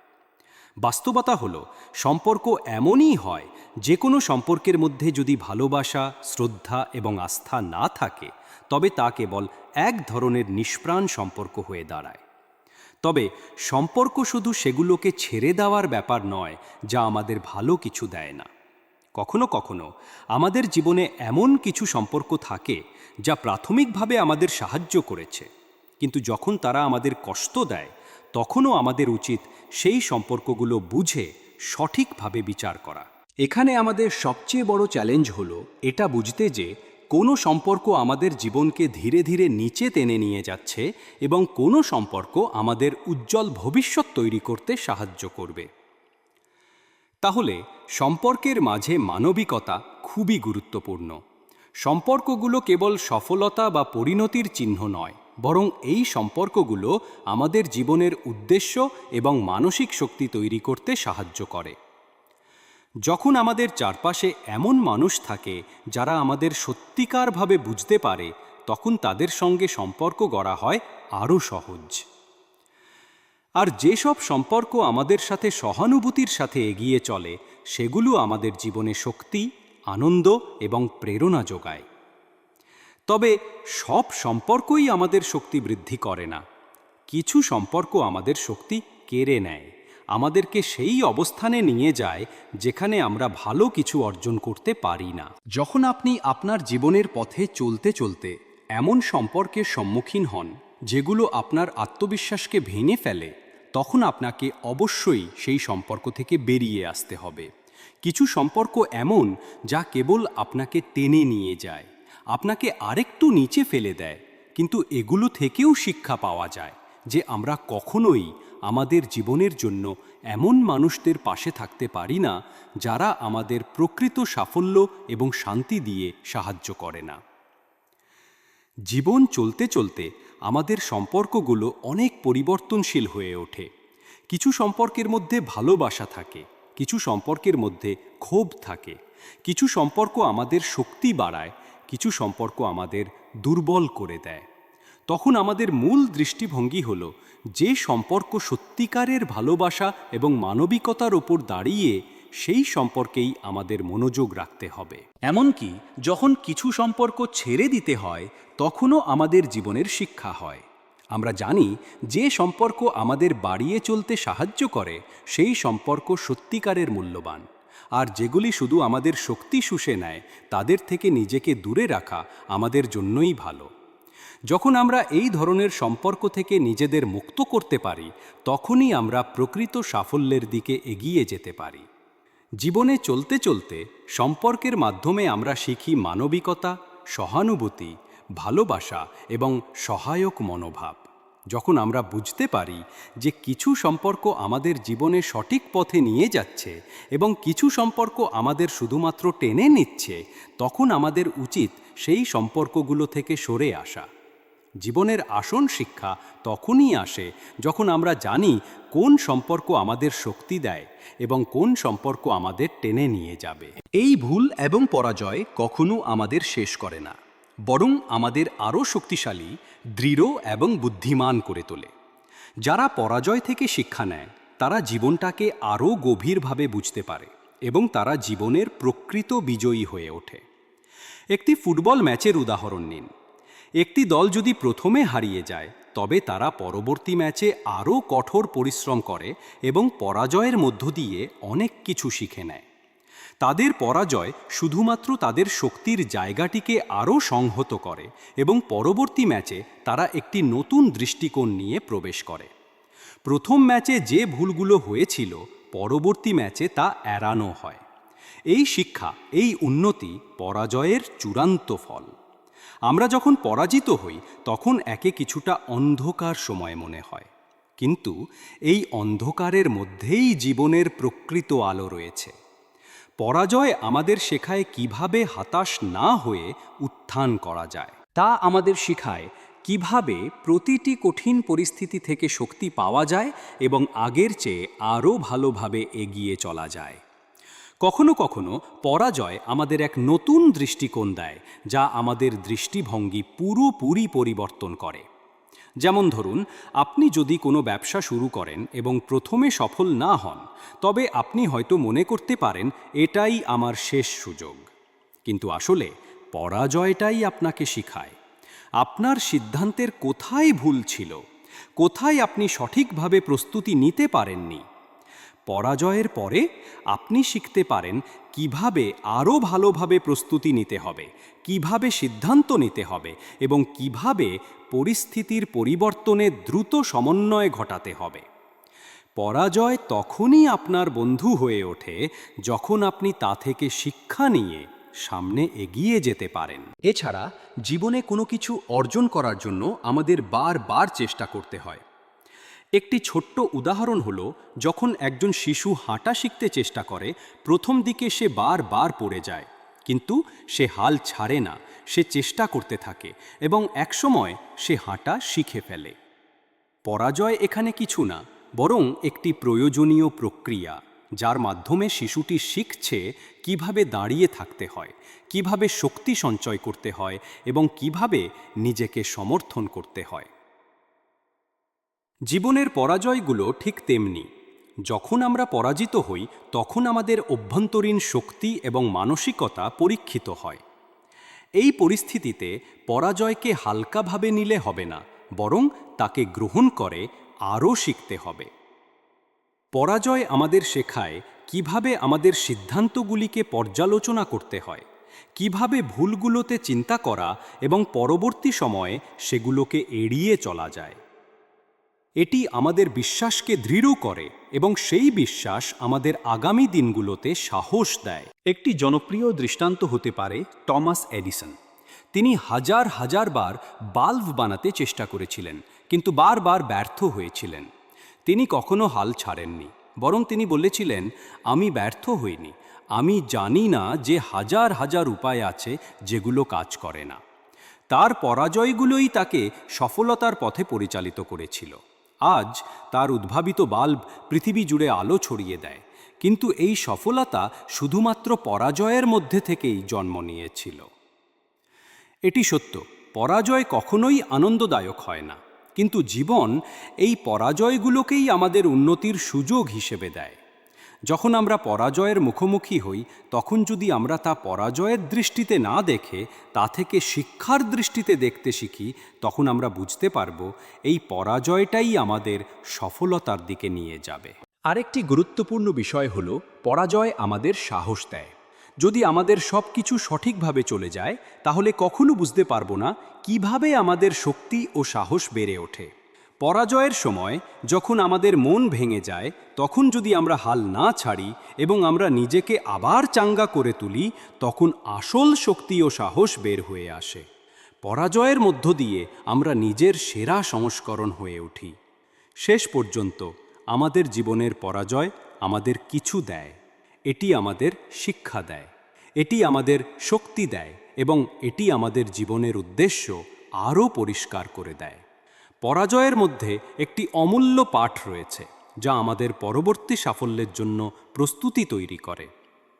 বাস্তবতা হলো, সম্পর্ক এমনই হয়, যে কোনো সম্পর্কের মধ্যে যদি ভালোবাসা, শ্রদ্ধা এবং আস্থা না থাকে, তবে তা কেবল এক ধরনের নিষ্প্রাণ সম্পর্ক হয়ে দাঁড়ায়। তবে সম্পর্ক শুধু সেগুলোকে ছেড়ে দেওয়ার ব্যাপার নয় যা আমাদের ভালো কিছু দেয় না। কখনো কখনো আমাদের জীবনে এমন কিছু সম্পর্ক থাকে যা প্রাথমিকভাবে আমাদের সাহায্য করেছে, কিন্তু যখন তারা আমাদের কষ্ট দেয়, তখনও আমাদের উচিত সেই সম্পর্কগুলো বুঝে সঠিকভাবে বিচার করা। এখানে আমাদের সবচেয়ে বড় চ্যালেঞ্জ হলো এটা বুঝতে যে কোনো সম্পর্ক আমাদের জীবনকে ধীরে ধীরে নিচে টেনে নিয়ে যাচ্ছে এবং কোনো সম্পর্ক আমাদের উজ্জ্বল ভবিষ্যৎ তৈরি করতে সাহায্য করবে। তাহলে সম্পর্কের মাঝে মানবিকতা খুবই গুরুত্বপূর্ণ। সম্পর্কগুলো কেবল সফলতা বা পরিণতির চিহ্ন নয়, বরং এই সম্পর্কগুলো আমাদের জীবনের উদ্দেশ্য এবং মানসিক শক্তি তৈরি করতে সাহায্য করে। যখন আমাদের চারপাশে এমন মানুষ থাকে যারা আমাদের সত্যিকারভাবে বুঝতে পারে, তখন তাদের সঙ্গে সম্পর্ক গড়া হয় আরও সহজ। আর যেসব সম্পর্ক আমাদের সাথে সহানুভূতির সাথে এগিয়ে চলে, সেগুলো আমাদের জীবনে শক্তি, আনন্দ এবং প্রেরণা যোগায়। তবে সব সম্পর্কই আমাদের শক্তি বৃদ্ধি করে না। কিছু সম্পর্ক আমাদের শক্তি কেড়ে নেয়, আমাদেরকে সেই অবস্থানে নিয়ে যায় যেখানে আমরা ভালো কিছু অর্জন করতে পারি না। যখন আপনি আপনার জীবনের পথে চলতে চলতে এমন সম্পর্কের সম্মুখীন হন যেগুলো আপনার আত্মবিশ্বাসকে ভেঙে ফেলে, তখন আপনাকে অবশ্যই সেই সম্পর্ক থেকে বেরিয়ে আসতে হবে। কিছু সম্পর্ক এমন যা কেবল আপনাকে টেনে নিয়ে যায়, আপনাকে আরেকটু নিচে ফেলে দেয়, কিন্তু এগুলো থেকেও শিক্ষা পাওয়া যায় যে আমরা কখনোই আমাদের জীবনের জন্য এমন মানুষদের পাশে থাকতে পারি না যারা আমাদের প্রকৃত সাফল্য এবং শান্তি দিয়ে সাহায্য করে না। জীবন চলতে চলতে আমাদের সম্পর্কগুলো অনেক পরিবর্তনশীল হয়ে ওঠে। কিছু সম্পর্কের মধ্যে ভালোবাসা থাকে, কিছু সম্পর্কের মধ্যে ক্ষোভ থাকে, কিছু সম্পর্ক আমাদের শক্তি বাড়ায়, কিছু সম্পর্ক আমাদের দুর্বল করে দেয়। তখন আমাদের মূল দৃষ্টিভঙ্গি হলো যে সম্পর্ক সত্যিকারের ভালোবাসা এবং মানবিকতার ওপর দাঁড়িয়ে, সেই সম্পর্কেই আমাদের মনোযোগ রাখতে হবে। এমনকি যখন কিছু সম্পর্ক ছেড়ে দিতে হয়, তখনও আমাদের জীবনের শিক্ষা হয়। আমরা জানি যে সম্পর্ক আমাদের বাড়িয়ে চলতে সাহায্য করে, সেই সম্পর্ক সত্যিকারের মূল্যবান। আর যেগুলি শুধু আমাদের শক্তি শুষে নেয়, তাদের থেকে নিজেকে দূরে রাখা আমাদের জন্যই ভালো। যখন আমরা এই ধরনের সম্পর্ক থেকে নিজেদের মুক্ত করতে পারি, তখনই আমরা প্রকৃত সাফল্যের দিকে এগিয়ে যেতে পারি। জীবনে চলতে চলতে সম্পর্কের মাধ্যমে আমরা শিখি মানবিকতা, সহানুভূতি, ভালোবাসা এবং সহায়ক মনোভাব। যখন আমরা বুঝতে পারি যে কিছু সম্পর্ক আমাদের জীবনে সঠিক পথে নিয়ে যাচ্ছে এবং কিছু সম্পর্ক আমাদের শুধুমাত্র টেনে নিচ্ছে, তখন আমাদের উচিত সেই সম্পর্কগুলো থেকে সরে আসা। জীবনের আসল শিক্ষা তখনই আসে যখন আমরা জানি কোন সম্পর্ক আমাদের শক্তি দেয় এবং কোন সম্পর্ক আমাদের টেনে নিয়ে যাবে। এই ভুল এবং পরাজয় কখনো আমাদের শেষ করে না, বরং আমাদের আরও শক্তিশালী, দৃঢ় এবং বুদ্ধিমান করে তোলে। যারা পরাজয় থেকে শিক্ষা নেয়, তারা জীবনটাকে আরও গভীরভাবে বুঝতে পারে এবং তারা জীবনের প্রকৃত বিজয়ী হয়ে ওঠে। একটি ফুটবল ম্যাচের উদাহরণ নিন। একটি দল যদি প্রথমে হারিয়ে যায়, তবে তারা পরবর্তী ম্যাচে আরও কঠোর পরিশ্রম করে এবং পরাজয়ের মধ্য দিয়ে অনেক কিছু শিখে নেয়। তাদের পরাজয় শুধুমাত্র তাদের শক্তির জায়গাটিকে আরও সংহত করে এবং পরবর্তী ম্যাচে তারা একটি নতুন দৃষ্টিকোণ নিয়ে প্রবেশ করে। প্রথম ম্যাচে যে ভুলগুলো হয়েছিল, পরবর্তী ম্যাচে তা এড়ানো হয়। এই শিক্ষা, এই উন্নতি পরাজয়ের চূড়ান্ত ফল। আমরা যখন পরাজিত হই, তখন একে কিছুটা অন্ধকার সময় মনে হয়, কিন্তু এই অন্ধকারের মধ্যেই জীবনের প্রকৃত আলো রয়েছে। পরাজয় আমাদের শেখায় কিভাবে হতাশ না হয়ে উত্থান করা যায়। তা আমাদের শেখায় কিভাবে প্রতিটি কঠিন পরিস্থিতি থেকে শক্তি পাওয়া যায় এবং আগের চেয়ে আরও ভালোভাবে এগিয়ে চলা যায়। কখনো কখনো পরাজয় আমাদের এক নতুন দৃষ্টিকোণ দেয়, যা আমাদের দৃষ্টিভঙ্গি পুরোপুরি পরিবর্তন করে। যেমন ধরুন, আপনি যদি কোনো ব্যবসা শুরু করেন এবং প্রথমে সফল না হন, তবে আপনি হয়তো মনে করতে পারেন এটাই আমার শেষ সুযোগ। কিন্তু আসলে পরাজয়টাই আপনাকে শেখায় আপনার সিদ্ধান্তের কোথায় ভুল ছিল, কোথায় আপনি সঠিকভাবে প্রস্তুতি নিতে পারেননি। পরাজয়ের পরে আপনি শিখতে পারেন কিভাবে আরও ভালোভাবে প্রস্তুতি নিতে হবে, কিভাবে সিদ্ধান্ত নিতে হবে এবং কিভাবে পরিস্থিতির পরিবর্তনে দ্রুত সমন্বয় ঘটাতে হবে। পরাজয় তখনই আপনার বন্ধু হয়ে ওঠে যখন আপনি তা থেকে শিক্ষা নিয়ে সামনে এগিয়ে যেতে পারেন। এছাড়া জীবনে কোনো কিছু অর্জন করার জন্য আমাদের বারবার চেষ্টা করতে হয়। একটি ছোট্ট উদাহরণ হলো, যখন একজন শিশু হাঁটা শিখতে চেষ্টা করে, প্রথম দিকে সে বারবার পড়ে যায়, কিন্তু সে হাল ছাড়ে না, সে চেষ্টা করতে থাকে এবং একসময় সে হাঁটা শিখে ফেলে। পরাজয় এখানে কিছু না, বরং একটি প্রয়োজনীয় প্রক্রিয়া। যার মাধ্যমে শিশুটি শিখছে কিভাবে দাঁড়িয়ে থাকতে হয়, কিভাবে শক্তি সঞ্চয় করতে হয় এবং কিভাবে নিজেকে সমর্থন করতে হয়। জীবনের পরাজয়গুলো ঠিক তেমনি। যখন আমরা পরাজিত হই তখন আমাদের অভ্যন্তরীণ শক্তি এবং মানসিকতা পরীক্ষিত হয়। এই পরিস্থিতিতে পরাজয়কে হালকাভাবে নিলে হবে না, বরং তাকে গ্রহণ করে আরও শিখতে হবে। পরাজয় আমাদের শেখায় কিভাবে আমাদের সিদ্ধান্তগুলিকে পর্যালোচনা করতে হয়, কিভাবে ভুলগুলোতে চিন্তা করা এবং পরবর্তী সময়ে সেগুলোকে এড়িয়ে চলা যায়। এটি আমাদের বিশ্বাসকে দৃঢ় করে এবং সেই বিশ্বাস আমাদের আগামী দিনগুলোতে সাহস দেয়। একটি জনপ্রিয় দৃষ্টান্ত হতে পারে টমাস এডিসন। তিনি হাজার হাজার বার বাল্ব বানাতে চেষ্টা করেছিলেন, কিন্তু বারবার ব্যর্থ হয়েছিলেন। তিনি কখনো হাল ছাড়েননি, বরং তিনি বলেছিলেন, আমি ব্যর্থ হইনি, আমি জানি না যে হাজার হাজার উপায় আছে যেগুলো কাজ করে না। তার পরাজয়গুলোই তাকে সফলতার পথে পরিচালিত করেছিল। আজ তার উদ্ভাবিত বাল্ব পৃথিবী জুড়ে আলো ছড়িয়ে দেয়, কিন্তু এই সফলতা শুধুমাত্র পরাজয়ের মধ্যে থেকেই জন্ম নিয়েছিল। এটি সত্য, পরাজয় কখনোই আনন্দদায়ক হয় না, কিন্তু জীবন এই পরাজয়গুলোকেই আমাদের উন্নতির সুযোগ হিসেবে দেয়। যখন আমরা পরাজয়ের মুখোমুখি হই, তখন যদি আমরা তা পরাজয়ের দৃষ্টিতে না দেখে তা থেকে শিক্ষার দৃষ্টিতে দেখতে শিখি, তখন আমরা বুঝতে পারব এই পরাজয়টাই আমাদের সফলতার দিকে নিয়ে যাবে। আরেকটি গুরুত্বপূর্ণ বিষয় হলো, পরাজয় আমাদের সাহস দেয়। যদি আমাদের সব কিছু সঠিকভাবে চলে যায়, তাহলে কখনো বুঝতে পারবো না কিভাবে আমাদের শক্তি ও সাহস বেড়ে ওঠে। পরাজয়ের সময় যখন আমাদের মন ভেঙে যায়, তখন যদি আমরা হাল না ছাড়ি এবং আমরা নিজেকে আবার চাঙ্গা করে তুলি, তখন আসল শক্তি ও সাহস বের হয়ে আসে। পরাজয়ের মধ্য দিয়ে আমরা নিজের সেরা সংস্করণ হয়ে উঠি। শেষ পর্যন্ত আমাদের জীবনের পরাজয় আমাদের কিছু দেয়। এটি আমাদের শিক্ষা দেয়, এটি আমাদের শক্তি দেয় এবং এটি আমাদের জীবনের উদ্দেশ্য আরও পরিষ্কার করে দেয়। পরাজয়ের মধ্যে একটি অমূল্য পাঠ রয়েছে, যা আমাদের পরবর্তী সাফল্যের জন্য প্রস্তুতি তৈরি করে।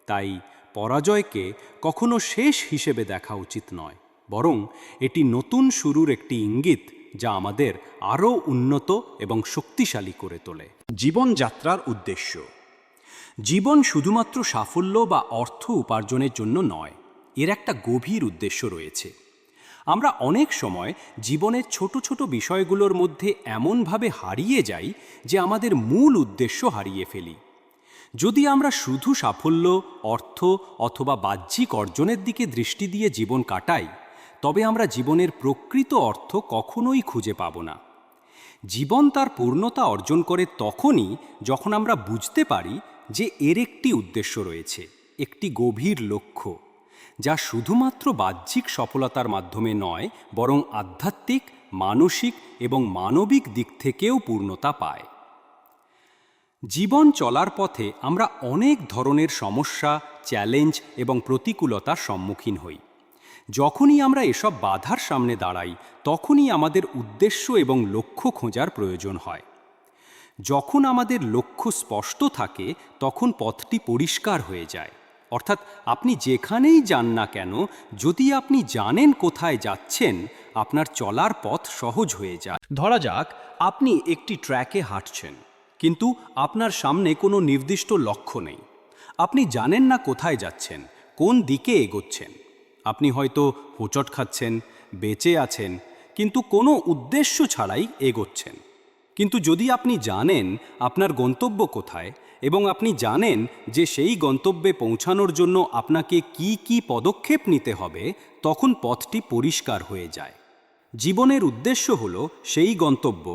তাই পরাজয়কে কখনো শেষ হিসেবে দেখা উচিত নয়, বরং এটি নতুন শুরুর একটি ইঙ্গিত, যা আমাদের আরও উন্নত এবং শক্তিশালী করে তোলে। জীবনযাত্রার উদ্দেশ্য। জীবন শুধুমাত্র সাফল্য বা অর্থ উপার্জনের জন্য নয়, এর একটা গভীর উদ্দেশ্য রয়েছে। আমরা অনেক সময় জীবনের ছোট ছোট বিষয়গুলোর মধ্যে এমনভাবে হারিয়ে যাই যে আমাদের মূল উদ্দেশ্য হারিয়ে ফেলি। যদি আমরা শুধু সাফল্য, অর্থ অথবা বাহ্যিক অর্জনের দিকে দৃষ্টি দিয়ে জীবন কাটাই, তবে আমরা জীবনের প্রকৃত অর্থ কখনোই খুঁজে পাব না। জীবন তার পূর্ণতা অর্জন করে তখনই যখন আমরা বুঝতে পারি যে এর একটি উদ্দেশ্য রয়েছে, একটি গভীর লক্ষ্য, যা শুধুমাত্র বাহ্যিক সফলতার মাধ্যমে নয়, বরং আধ্যাত্মিক, মানসিক এবং মানবিক দিক থেকেও পূর্ণতা পায়। জীবন চলার পথে আমরা অনেক ধরনের সমস্যা, চ্যালেঞ্জ এবং প্রতিকূলতার সম্মুখীন হই। যখনই আমরা এসব বাধার সামনে দাঁড়াই, তখনই আমাদের উদ্দেশ্য এবং লক্ষ্য খোঁজার প্রয়োজন হয়। যখন আমাদের লক্ষ্য স্পষ্ট থাকে, তখন পথটি পরিষ্কার হয়ে যায়। অর্থাৎ আপনি যেখানেই যান না কেন, যদি আপনি জানেন কোথায় যাচ্ছেন, আপনার চলার পথ সহজ হয়ে যায়। ধরা যাক আপনি একটি ট্র্যাকে হাঁটছেন, কিন্তু আপনার সামনে কোনো নির্দিষ্ট লক্ষ্য নেই। আপনি জানেন না কোথায় যাচ্ছেন, কোন দিকে এগোচ্ছেন। আপনি হয়তো হোঁচট খাচ্ছেন, বেঁচে আছেন, কিন্তু কোনো উদ্দেশ্য ছাড়াই এগোচ্ছেন। কিন্তু যদি আপনি জানেন আপনার গন্তব্য কোথায় এবং আপনি জানেন যে সেই গন্তব্যে পৌঁছানোর জন্য আপনাকে কি কি পদক্ষেপ নিতে হবে, তখন পথটি পরিষ্কার হয়ে যায়। জীবনের উদ্দেশ্য হলো সেই গন্তব্য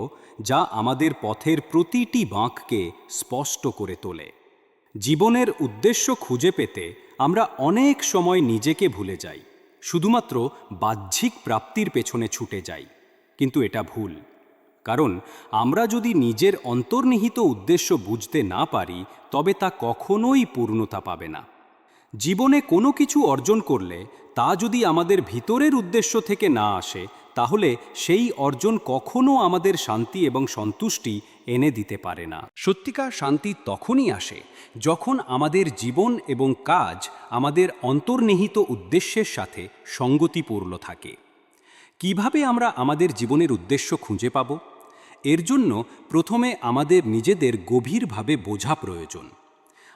যা আমাদের পথের প্রতিটি বাঁককে স্পষ্ট করে তোলে। জীবনের উদ্দেশ্য খুঁজে পেতে আমরা অনেক সময় নিজেকে ভুলে যাই, শুধুমাত্র বাহ্যিক প্রাপ্তির পেছনে ছুটে যাই। কিন্তু এটা ভুল, কারণ আমরা যদি নিজের অন্তর্নিহিত উদ্দেশ্য বুঝতে না পারি, তবে তা কখনোই পূর্ণতা পাবে না। জীবনে কোনো কিছু অর্জন করলে তা যদি আমাদের ভিতরের উদ্দেশ্য থেকে না আসে, তাহলে সেই অর্জন কখনো আমাদের শান্তি এবং সন্তুষ্টি এনে দিতে পারে না। সত্যিকার শান্তি তখনই আসে যখন আমাদের জীবন এবং কাজ আমাদের অন্তর্নিহিত উদ্দেশ্যের সাথে সঙ্গতিপূর্ণ থাকে। কিভাবে আমরা আমাদের জীবনের উদ্দেশ্য খুঁজে পাব? এর জন্য প্রথমে আমাদের নিজেদের গভীরভাবে বোঝা প্রয়োজন।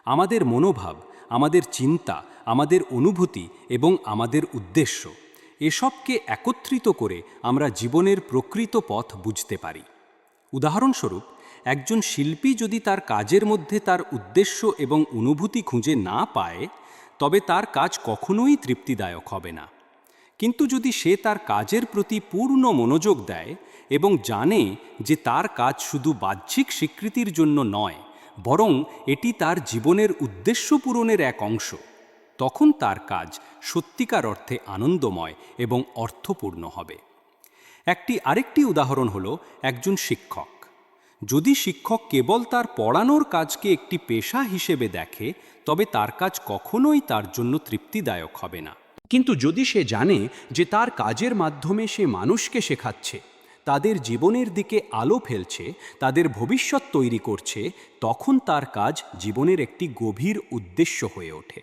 আমাদের মনোভাব, আমাদের চিন্তা, আমাদের অনুভূতি এবং আমাদের উদ্দেশ্য এসবকে একত্রিত করে আমরা জীবনের প্রকৃত পথ বুঝতে পারি। উদাহরণস্বরূপ, একজন শিল্পী যদি তার কাজের মধ্যে তার উদ্দেশ্য এবং অনুভূতি খুঁজে না পায়, তবে তার কাজ কখনোই তৃপ্তিদায়ক হবে না। কিন্তু যদি সে তার কাজের প্রতি পূর্ণ মনোযোগ দেয় এবং জানে যে তার কাজ শুধু বাহ্যিক স্বীকৃতির জন্য নয়, বরং এটি তার জীবনের উদ্দেশ্য পূরণের এক অংশ, তখন তার কাজ সত্যিকার অর্থে আনন্দময় এবং অর্থপূর্ণ হবে। আরেকটি উদাহরণ হলো একজন শিক্ষক। যদি শিক্ষক কেবল তার পড়ানোর কাজকে একটি পেশা হিসেবে দেখে, তবে তার কাজ কখনোই তার জন্য তৃপ্তিদায়ক হবে না। কিন্তু যদি সে জানে যে তার কাজের মাধ্যমে সে মানুষকে শেখাচ্ছে, তাদের জীবনের দিকে আলো ফেলছে, তাদের ভবিষ্যৎ তৈরি করছে, তখন তার কাজ জীবনের একটি গভীর উদ্দেশ্য হয়ে ওঠে।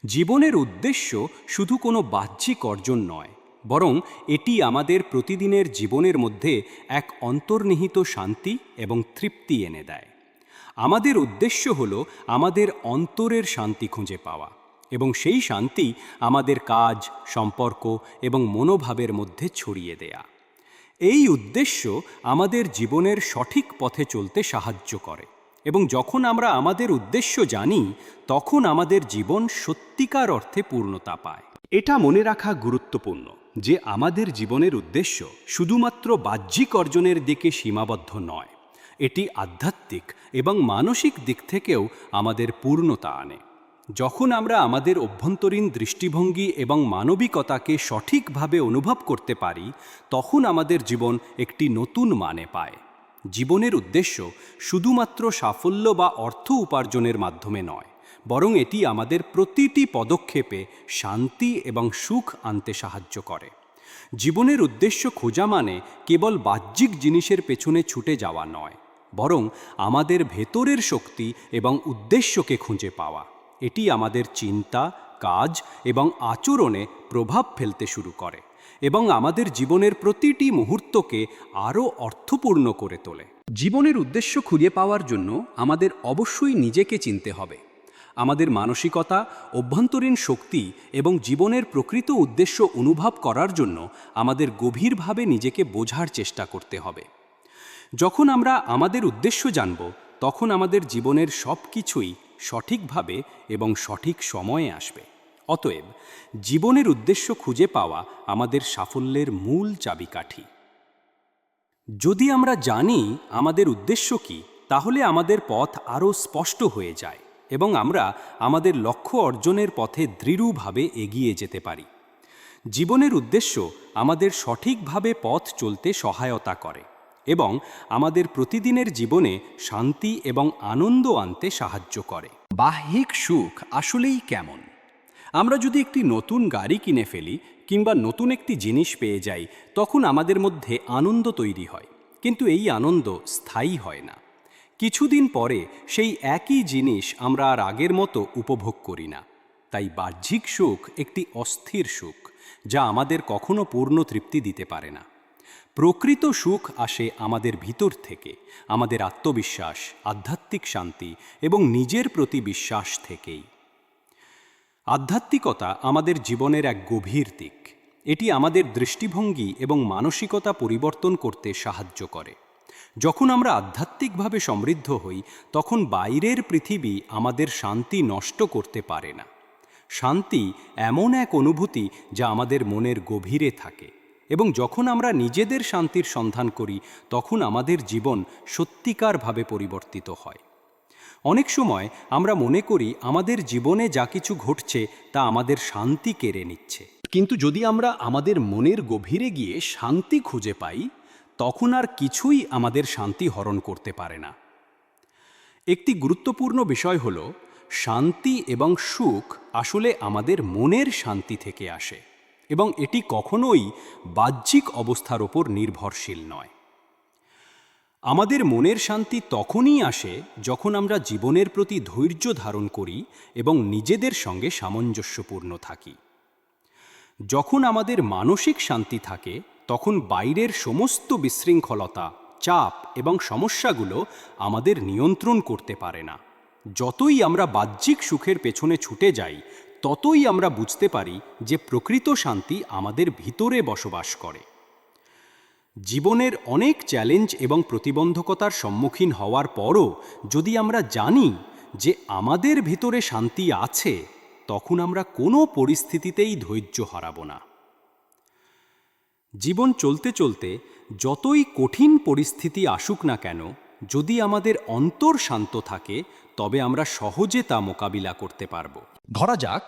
জীবনের উদ্দেশ্য শুধু কোনো বাহ্যিক অর্জন নয়, বরং এটি আমাদের প্রতিদিনের জীবনের মধ্যে এক অন্তর্নিহিত শান্তি এবং তৃপ্তি এনে দেয়। আমাদের উদ্দেশ্য হলো আমাদের অন্তরের শান্তি খুঁজে পাওয়া, এবং সেই শান্তি আমাদের কাজ, সম্পর্ক এবং মনোভাবের মধ্যে ছড়িয়ে দেয়া। এই উদ্দেশ্য আমাদের জীবনের সঠিক পথে চলতে সাহায্য করে, এবং যখন আমরা আমাদের উদ্দেশ্য জানি, তখন আমাদের জীবন সত্যিকার অর্থে পূর্ণতা পায়। এটা মনে রাখা গুরুত্বপূর্ণ যে আমাদের জীবনের উদ্দেশ্য শুধুমাত্র বাহ্যিক অর্জনের দিকে সীমাবদ্ধ নয়, এটি আধ্যাত্মিক এবং মানসিক দিক থেকেও আমাদের পূর্ণতা আনে। যখন আমরা আমাদের অভ্যন্তরীণ দৃষ্টিভঙ্গি এবং মানবিকতাকে সঠিকভাবে অনুভব করতে পারি, তখন আমাদের জীবন একটি নতুন মানে পায়। জীবনের উদ্দেশ্য শুধুমাত্র সাফল্য বা অর্থ উপার্জনের মাধ্যমে নয়, বরং এটি আমাদের প্রতিটি পদক্ষেপে শান্তি এবং সুখ আনতে সাহায্য করে। জীবনের উদ্দেশ্য খোঁজা মানে কেবল বাহ্যিক জিনিসের পেছনে ছুটে যাওয়া নয়, বরং আমাদের ভেতরের শক্তি এবং উদ্দেশ্যকে খুঁজে পাওয়া। এটি আমাদের চিন্তা, কাজ এবং আচরণে প্রভাব ফেলতে শুরু করে এবং আমাদের জীবনের প্রতিটি মুহূর্তকে আরও অর্থপূর্ণ করে তোলে। জীবনের উদ্দেশ্য খুঁজে পাওয়ার জন্য আমাদের অবশ্যই নিজেকে চিনতে হবে। আমাদের মানসিকতা, অভ্যন্তরীণ শক্তি এবং জীবনের প্রকৃত উদ্দেশ্য অনুভব করার জন্য আমাদের গভীরভাবে নিজেকে বোঝার চেষ্টা করতে হবে। যখন আমরা আমাদের উদ্দেশ্য জানব, তখন আমাদের জীবনের সব কিছুই সঠিকভাবে এবং সঠিক সময়ে আসবে। অতএব জীবনের উদ্দেশ্য খুঁজে পাওয়া আমাদের সাফল্যের মূল চাবিকাঠি। যদি আমরা জানি আমাদের উদ্দেশ্য কী, তাহলে আমাদের পথ আরও স্পষ্ট হয়ে যায় এবং আমরা আমাদের লক্ষ্য অর্জনের পথে দৃঢ়ভাবে এগিয়ে যেতে পারি। জীবনের উদ্দেশ্য আমাদের সঠিকভাবে পথ চলতে সহায়তা করে এবং আমাদের প্রতিদিনের জীবনে শান্তি এবং আনন্দ আনতে সাহায্য করে। বাহ্যিক সুখ আসলেই কেমন? আমরা যদি একটি নতুন গাড়ি কিনে ফেলি কিংবা নতুন একটি জিনিস পেয়ে যাই, তখন আমাদের মধ্যে আনন্দ তৈরি হয়, কিন্তু এই আনন্দ স্থায়ী হয় না। কিছুদিন পরে সেই একই জিনিস আমরা আর আগের মতো উপভোগ করি না। তাই বাহ্যিক সুখ একটি অস্থির সুখ, যা আমাদের কখনো পূর্ণ তৃপ্তি দিতে পারে না। প্রকৃত সুখ আসে আমাদের ভিতর থেকে, আমাদের আত্মবিশ্বাস, আধ্যাত্মিক শান্তি এবং নিজের প্রতি বিশ্বাস থেকেই। আধ্যাত্মিকতা আমাদের জীবনের এক গভীর দিক। এটি আমাদের দৃষ্টিভঙ্গি এবং মানসিকতা পরিবর্তন করতে সাহায্য করে। যখন আমরা আধ্যাত্মিকভাবে সমৃদ্ধ হই, তখন বাইরের পৃথিবী আমাদের শান্তি নষ্ট করতে পারে না। শান্তি এমন এক অনুভূতি যা আমাদের মনের গভীরে থাকে, এবং যখন আমরা নিজেদের শান্তির সন্ধান করি, তখন আমাদের জীবন সত্যিকারভাবে পরিবর্তিত হয়। অনেক সময় আমরা মনে করি আমাদের জীবনে যা কিছু ঘটছে তা আমাদের শান্তি কেড়ে নিচ্ছে, কিন্তু যদি আমরা আমাদের মনের গভীরে গিয়ে শান্তি খুঁজে পাই, তখন আর কিছুই আমাদের শান্তি হরণ করতে পারে না। একটি গুরুত্বপূর্ণ বিষয় হলো, শান্তি এবং সুখ আসলে আমাদের মনের শান্তি থেকে আসে। এবং এটি কখনোই বাহ্যিক অবস্থার ওপর নির্ভরশীল নয়। আমাদের মনের শান্তি তখনই আসে যখন আমরা জীবনের প্রতি ধৈর্য ধারণ করি এবং নিজেদের সঙ্গে সামঞ্জস্যপূর্ণ থাকি। যখন আমাদের মানসিক শান্তি থাকে তখন বাইরের সমস্ত বিশৃঙ্খলতা, চাপ এবং সমস্যাগুলো আমাদের নিয়ন্ত্রণ করতে পারে না। যতই আমরা বাহ্যিক সুখের পেছনে ছুটে যাই ততই আমরা বুঝতে পারি যে প্রকৃত শান্তি আমাদের ভিতরে বসবাস করে। জীবনের অনেক চ্যালেঞ্জ এবং প্রতিবন্ধকতার সম্মুখীন হওয়ার পরও যদি আমরা জানি যে আমাদের ভিতরে শান্তি আছে, তখন আমরা কোনো পরিস্থিতিতেই ধৈর্য হারাবো না। জীবন চলতে চলতে যতই কঠিন পরিস্থিতি আসুক না কেন, যদি আমাদের অন্তর শান্ত থাকে তবে আমরা সহজে তা মোকাবিলা করতে পারব। ধরা যাক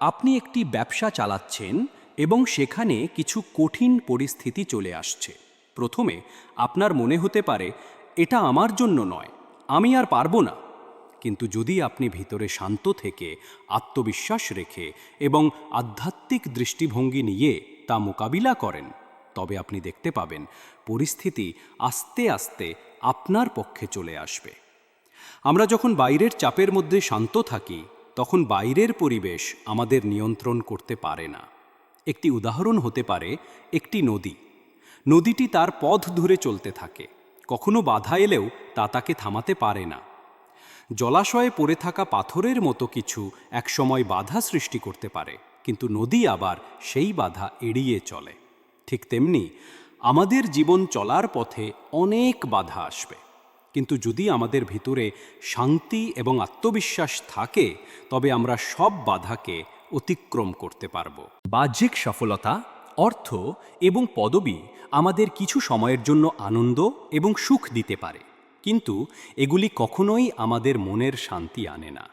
আপনি একটি ব্যবসা চালাচ্ছেন এবং সেখানে কিছু কঠিন পরিস্থিতি চলে আসছে। প্রথমে আপনার মনে হতে পারে এটা আমার জন্য নয়, আমি আর পারবো না। কিন্তু যদি আপনি ভিতরে শান্ত থেকে আত্মবিশ্বাস রেখে এবং আধ্যাত্মিক দৃষ্টিভঙ্গি নিয়ে তা মোকাবিলা করেন, তবে আপনি দেখতে পাবেন পরিস্থিতি আস্তে আস্তে আপনার পক্ষে চলে আসবে। আমরা যখন বাইরের চাপের মধ্যে শান্ত থাকি তখন বাইরের পরিবেশ আমাদের নিয়ন্ত্রণ করতে পারে না। একটি উদাহরণ হতে পারে একটি নদী। নদীটি তার পথ ধরে চলতে থাকে, কখনো বাধা এলেও তা তাকে থামাতে পারে না। জলাশয়ে পড়ে থাকা পাথরের মতো কিছু একসময় বাধা সৃষ্টি করতে পারে, কিন্তু নদী আবার সেই বাধা এড়িয়ে চলে। ঠিক তেমনি আমাদের জীবন চলার পথে অনেক বাধা আসবে, কিন্তু যদি আমাদের ভিতরে শান্তি এবং আত্মবিশ্বাস থাকে তবে আমরা সব বাধাকে অতিক্রম করতে পারব। বাহ্যিক সফলতা, অর্থ এবং পদবি আমাদের কিছু সময়ের জন্য আনন্দ এবং সুখ দিতে পারে, কিন্তু এগুলি কখনোই আমাদের মনের শান্তি আনে না।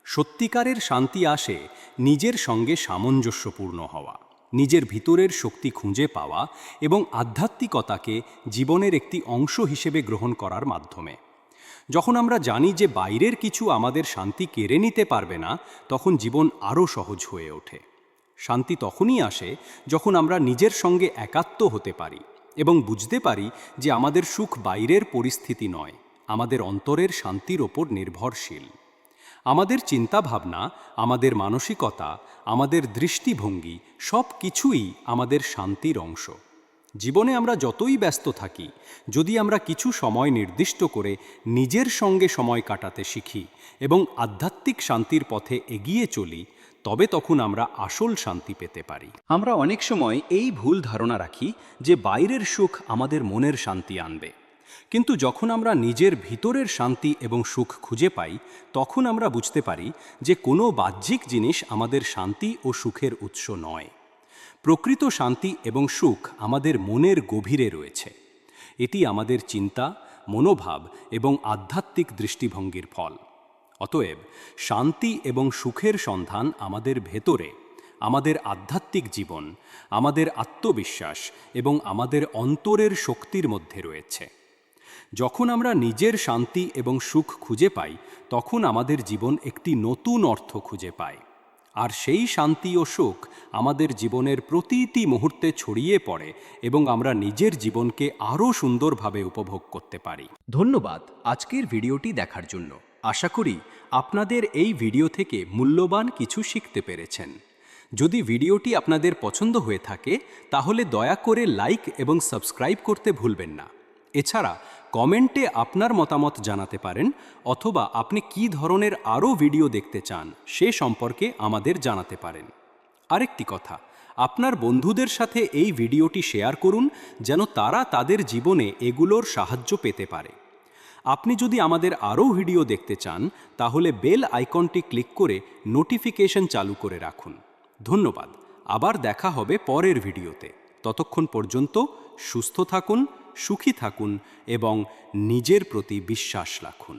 সত্যিকারের শান্তি আসে নিজের সঙ্গে সামঞ্জস্যপূর্ণ হওয়া, নিজের ভিতরের শক্তি খুঁজে পাওয়া এবং আধ্যাত্মিকতাকে জীবনের একটি অংশ হিসেবে গ্রহণ করার মাধ্যমে। যখন আমরা জানি যে বাইরের কিছু আমাদের শান্তি কেড়ে নিতে পারবে না, তখন জীবন আরও সহজ হয়ে ওঠে। শান্তি তখনই আসে যখন আমরা নিজের সঙ্গে একাত্ম হতে পারি এবং বুঝতে পারি যে আমাদের সুখ বাইরের পরিস্থিতি নয়, আমাদের অন্তরের শান্তির ওপর নির্ভরশীল। আমাদের চিন্তাভাবনা, আমাদের মানসিকতা, আমাদের দৃষ্টিভঙ্গি সব কিছুই আমাদের শান্তির অংশ। জীবনে আমরা যতই ব্যস্ত থাকি, যদি আমরা কিছু সময় নির্দিষ্ট করে নিজের সঙ্গে সময় কাটাতে শিখি এবং আধ্যাত্মিক শান্তির পথে এগিয়ে চলি, তবে তখন আমরা আসল শান্তি পেতে পারি। আমরা অনেক সময় এই ভুল ধারণা রাখি যে বাইরের সুখ আমাদের মনের শান্তি আনবে, কিন্তু যখন আমরা নিজের ভিতরের শান্তি এবং সুখ খুঁজে পাই তখন আমরা বুঝতে পারি যে কোনো বাহ্যিক জিনিস আমাদের শান্তি ও সুখের উৎস নয়। প্রকৃত শান্তি এবং সুখ আমাদের মনের গভীরে রয়েছে। এটি আমাদের চিন্তা, মনোভাব এবং আধ্যাত্মিক দৃষ্টিভঙ্গির ফল। অতএব শান্তি এবং সুখের সন্ধান আমাদের ভেতরে, আমাদের আধ্যাত্মিক জীবন, আমাদের আত্মবিশ্বাস এবং আমাদের অন্তরের শক্তির মধ্যে রয়েছে। যখন আমরা নিজের শান্তি এবং সুখ খুঁজে পাই তখন আমাদের জীবন একটি নতুন অর্থ খুঁজে পায়, আর সেই শান্তি ও সুখ আমাদের জীবনের প্রতিটি মুহূর্তে ছড়িয়ে পড়ে এবং আমরা নিজের জীবনকে আরও সুন্দরভাবে উপভোগ করতে পারি। ধন্যবাদ আজকের ভিডিওটি দেখার জন্য। আশা করি আপনাদের এই ভিডিও থেকে মূল্যবান কিছু শিখতে পেরেছেন। যদি ভিডিওটি আপনাদের পছন্দ হয়ে থাকে তাহলে দয়া করে লাইক এবং সাবস্ক্রাইব করতে ভুলবেন না। এছাড়া কমেন্টে আপনার মতামত জানাতে পারেন, অথবা আপনি কী ধরনের আরও ভিডিও দেখতে চান সে সম্পর্কে আমাদের জানাতে পারেন। আরেকটি কথা, আপনার বন্ধুদের সাথে এই ভিডিওটি শেয়ার করুন যেন তারা তাদের জীবনে এগুলোর সাহায্য পেতে পারে। আপনি যদি আমাদের আরও ভিডিও দেখতে চান তাহলে বেল আইকনটি ক্লিক করে নোটিফিকেশন চালু করে রাখুন। ধন্যবাদ, আবার দেখা হবে পরের ভিডিওতে। ততক্ষণ পর্যন্ত সুস্থ থাকুন, সুখী থাকুন এবং নিজের প্রতি বিশ্বাস রাখুন।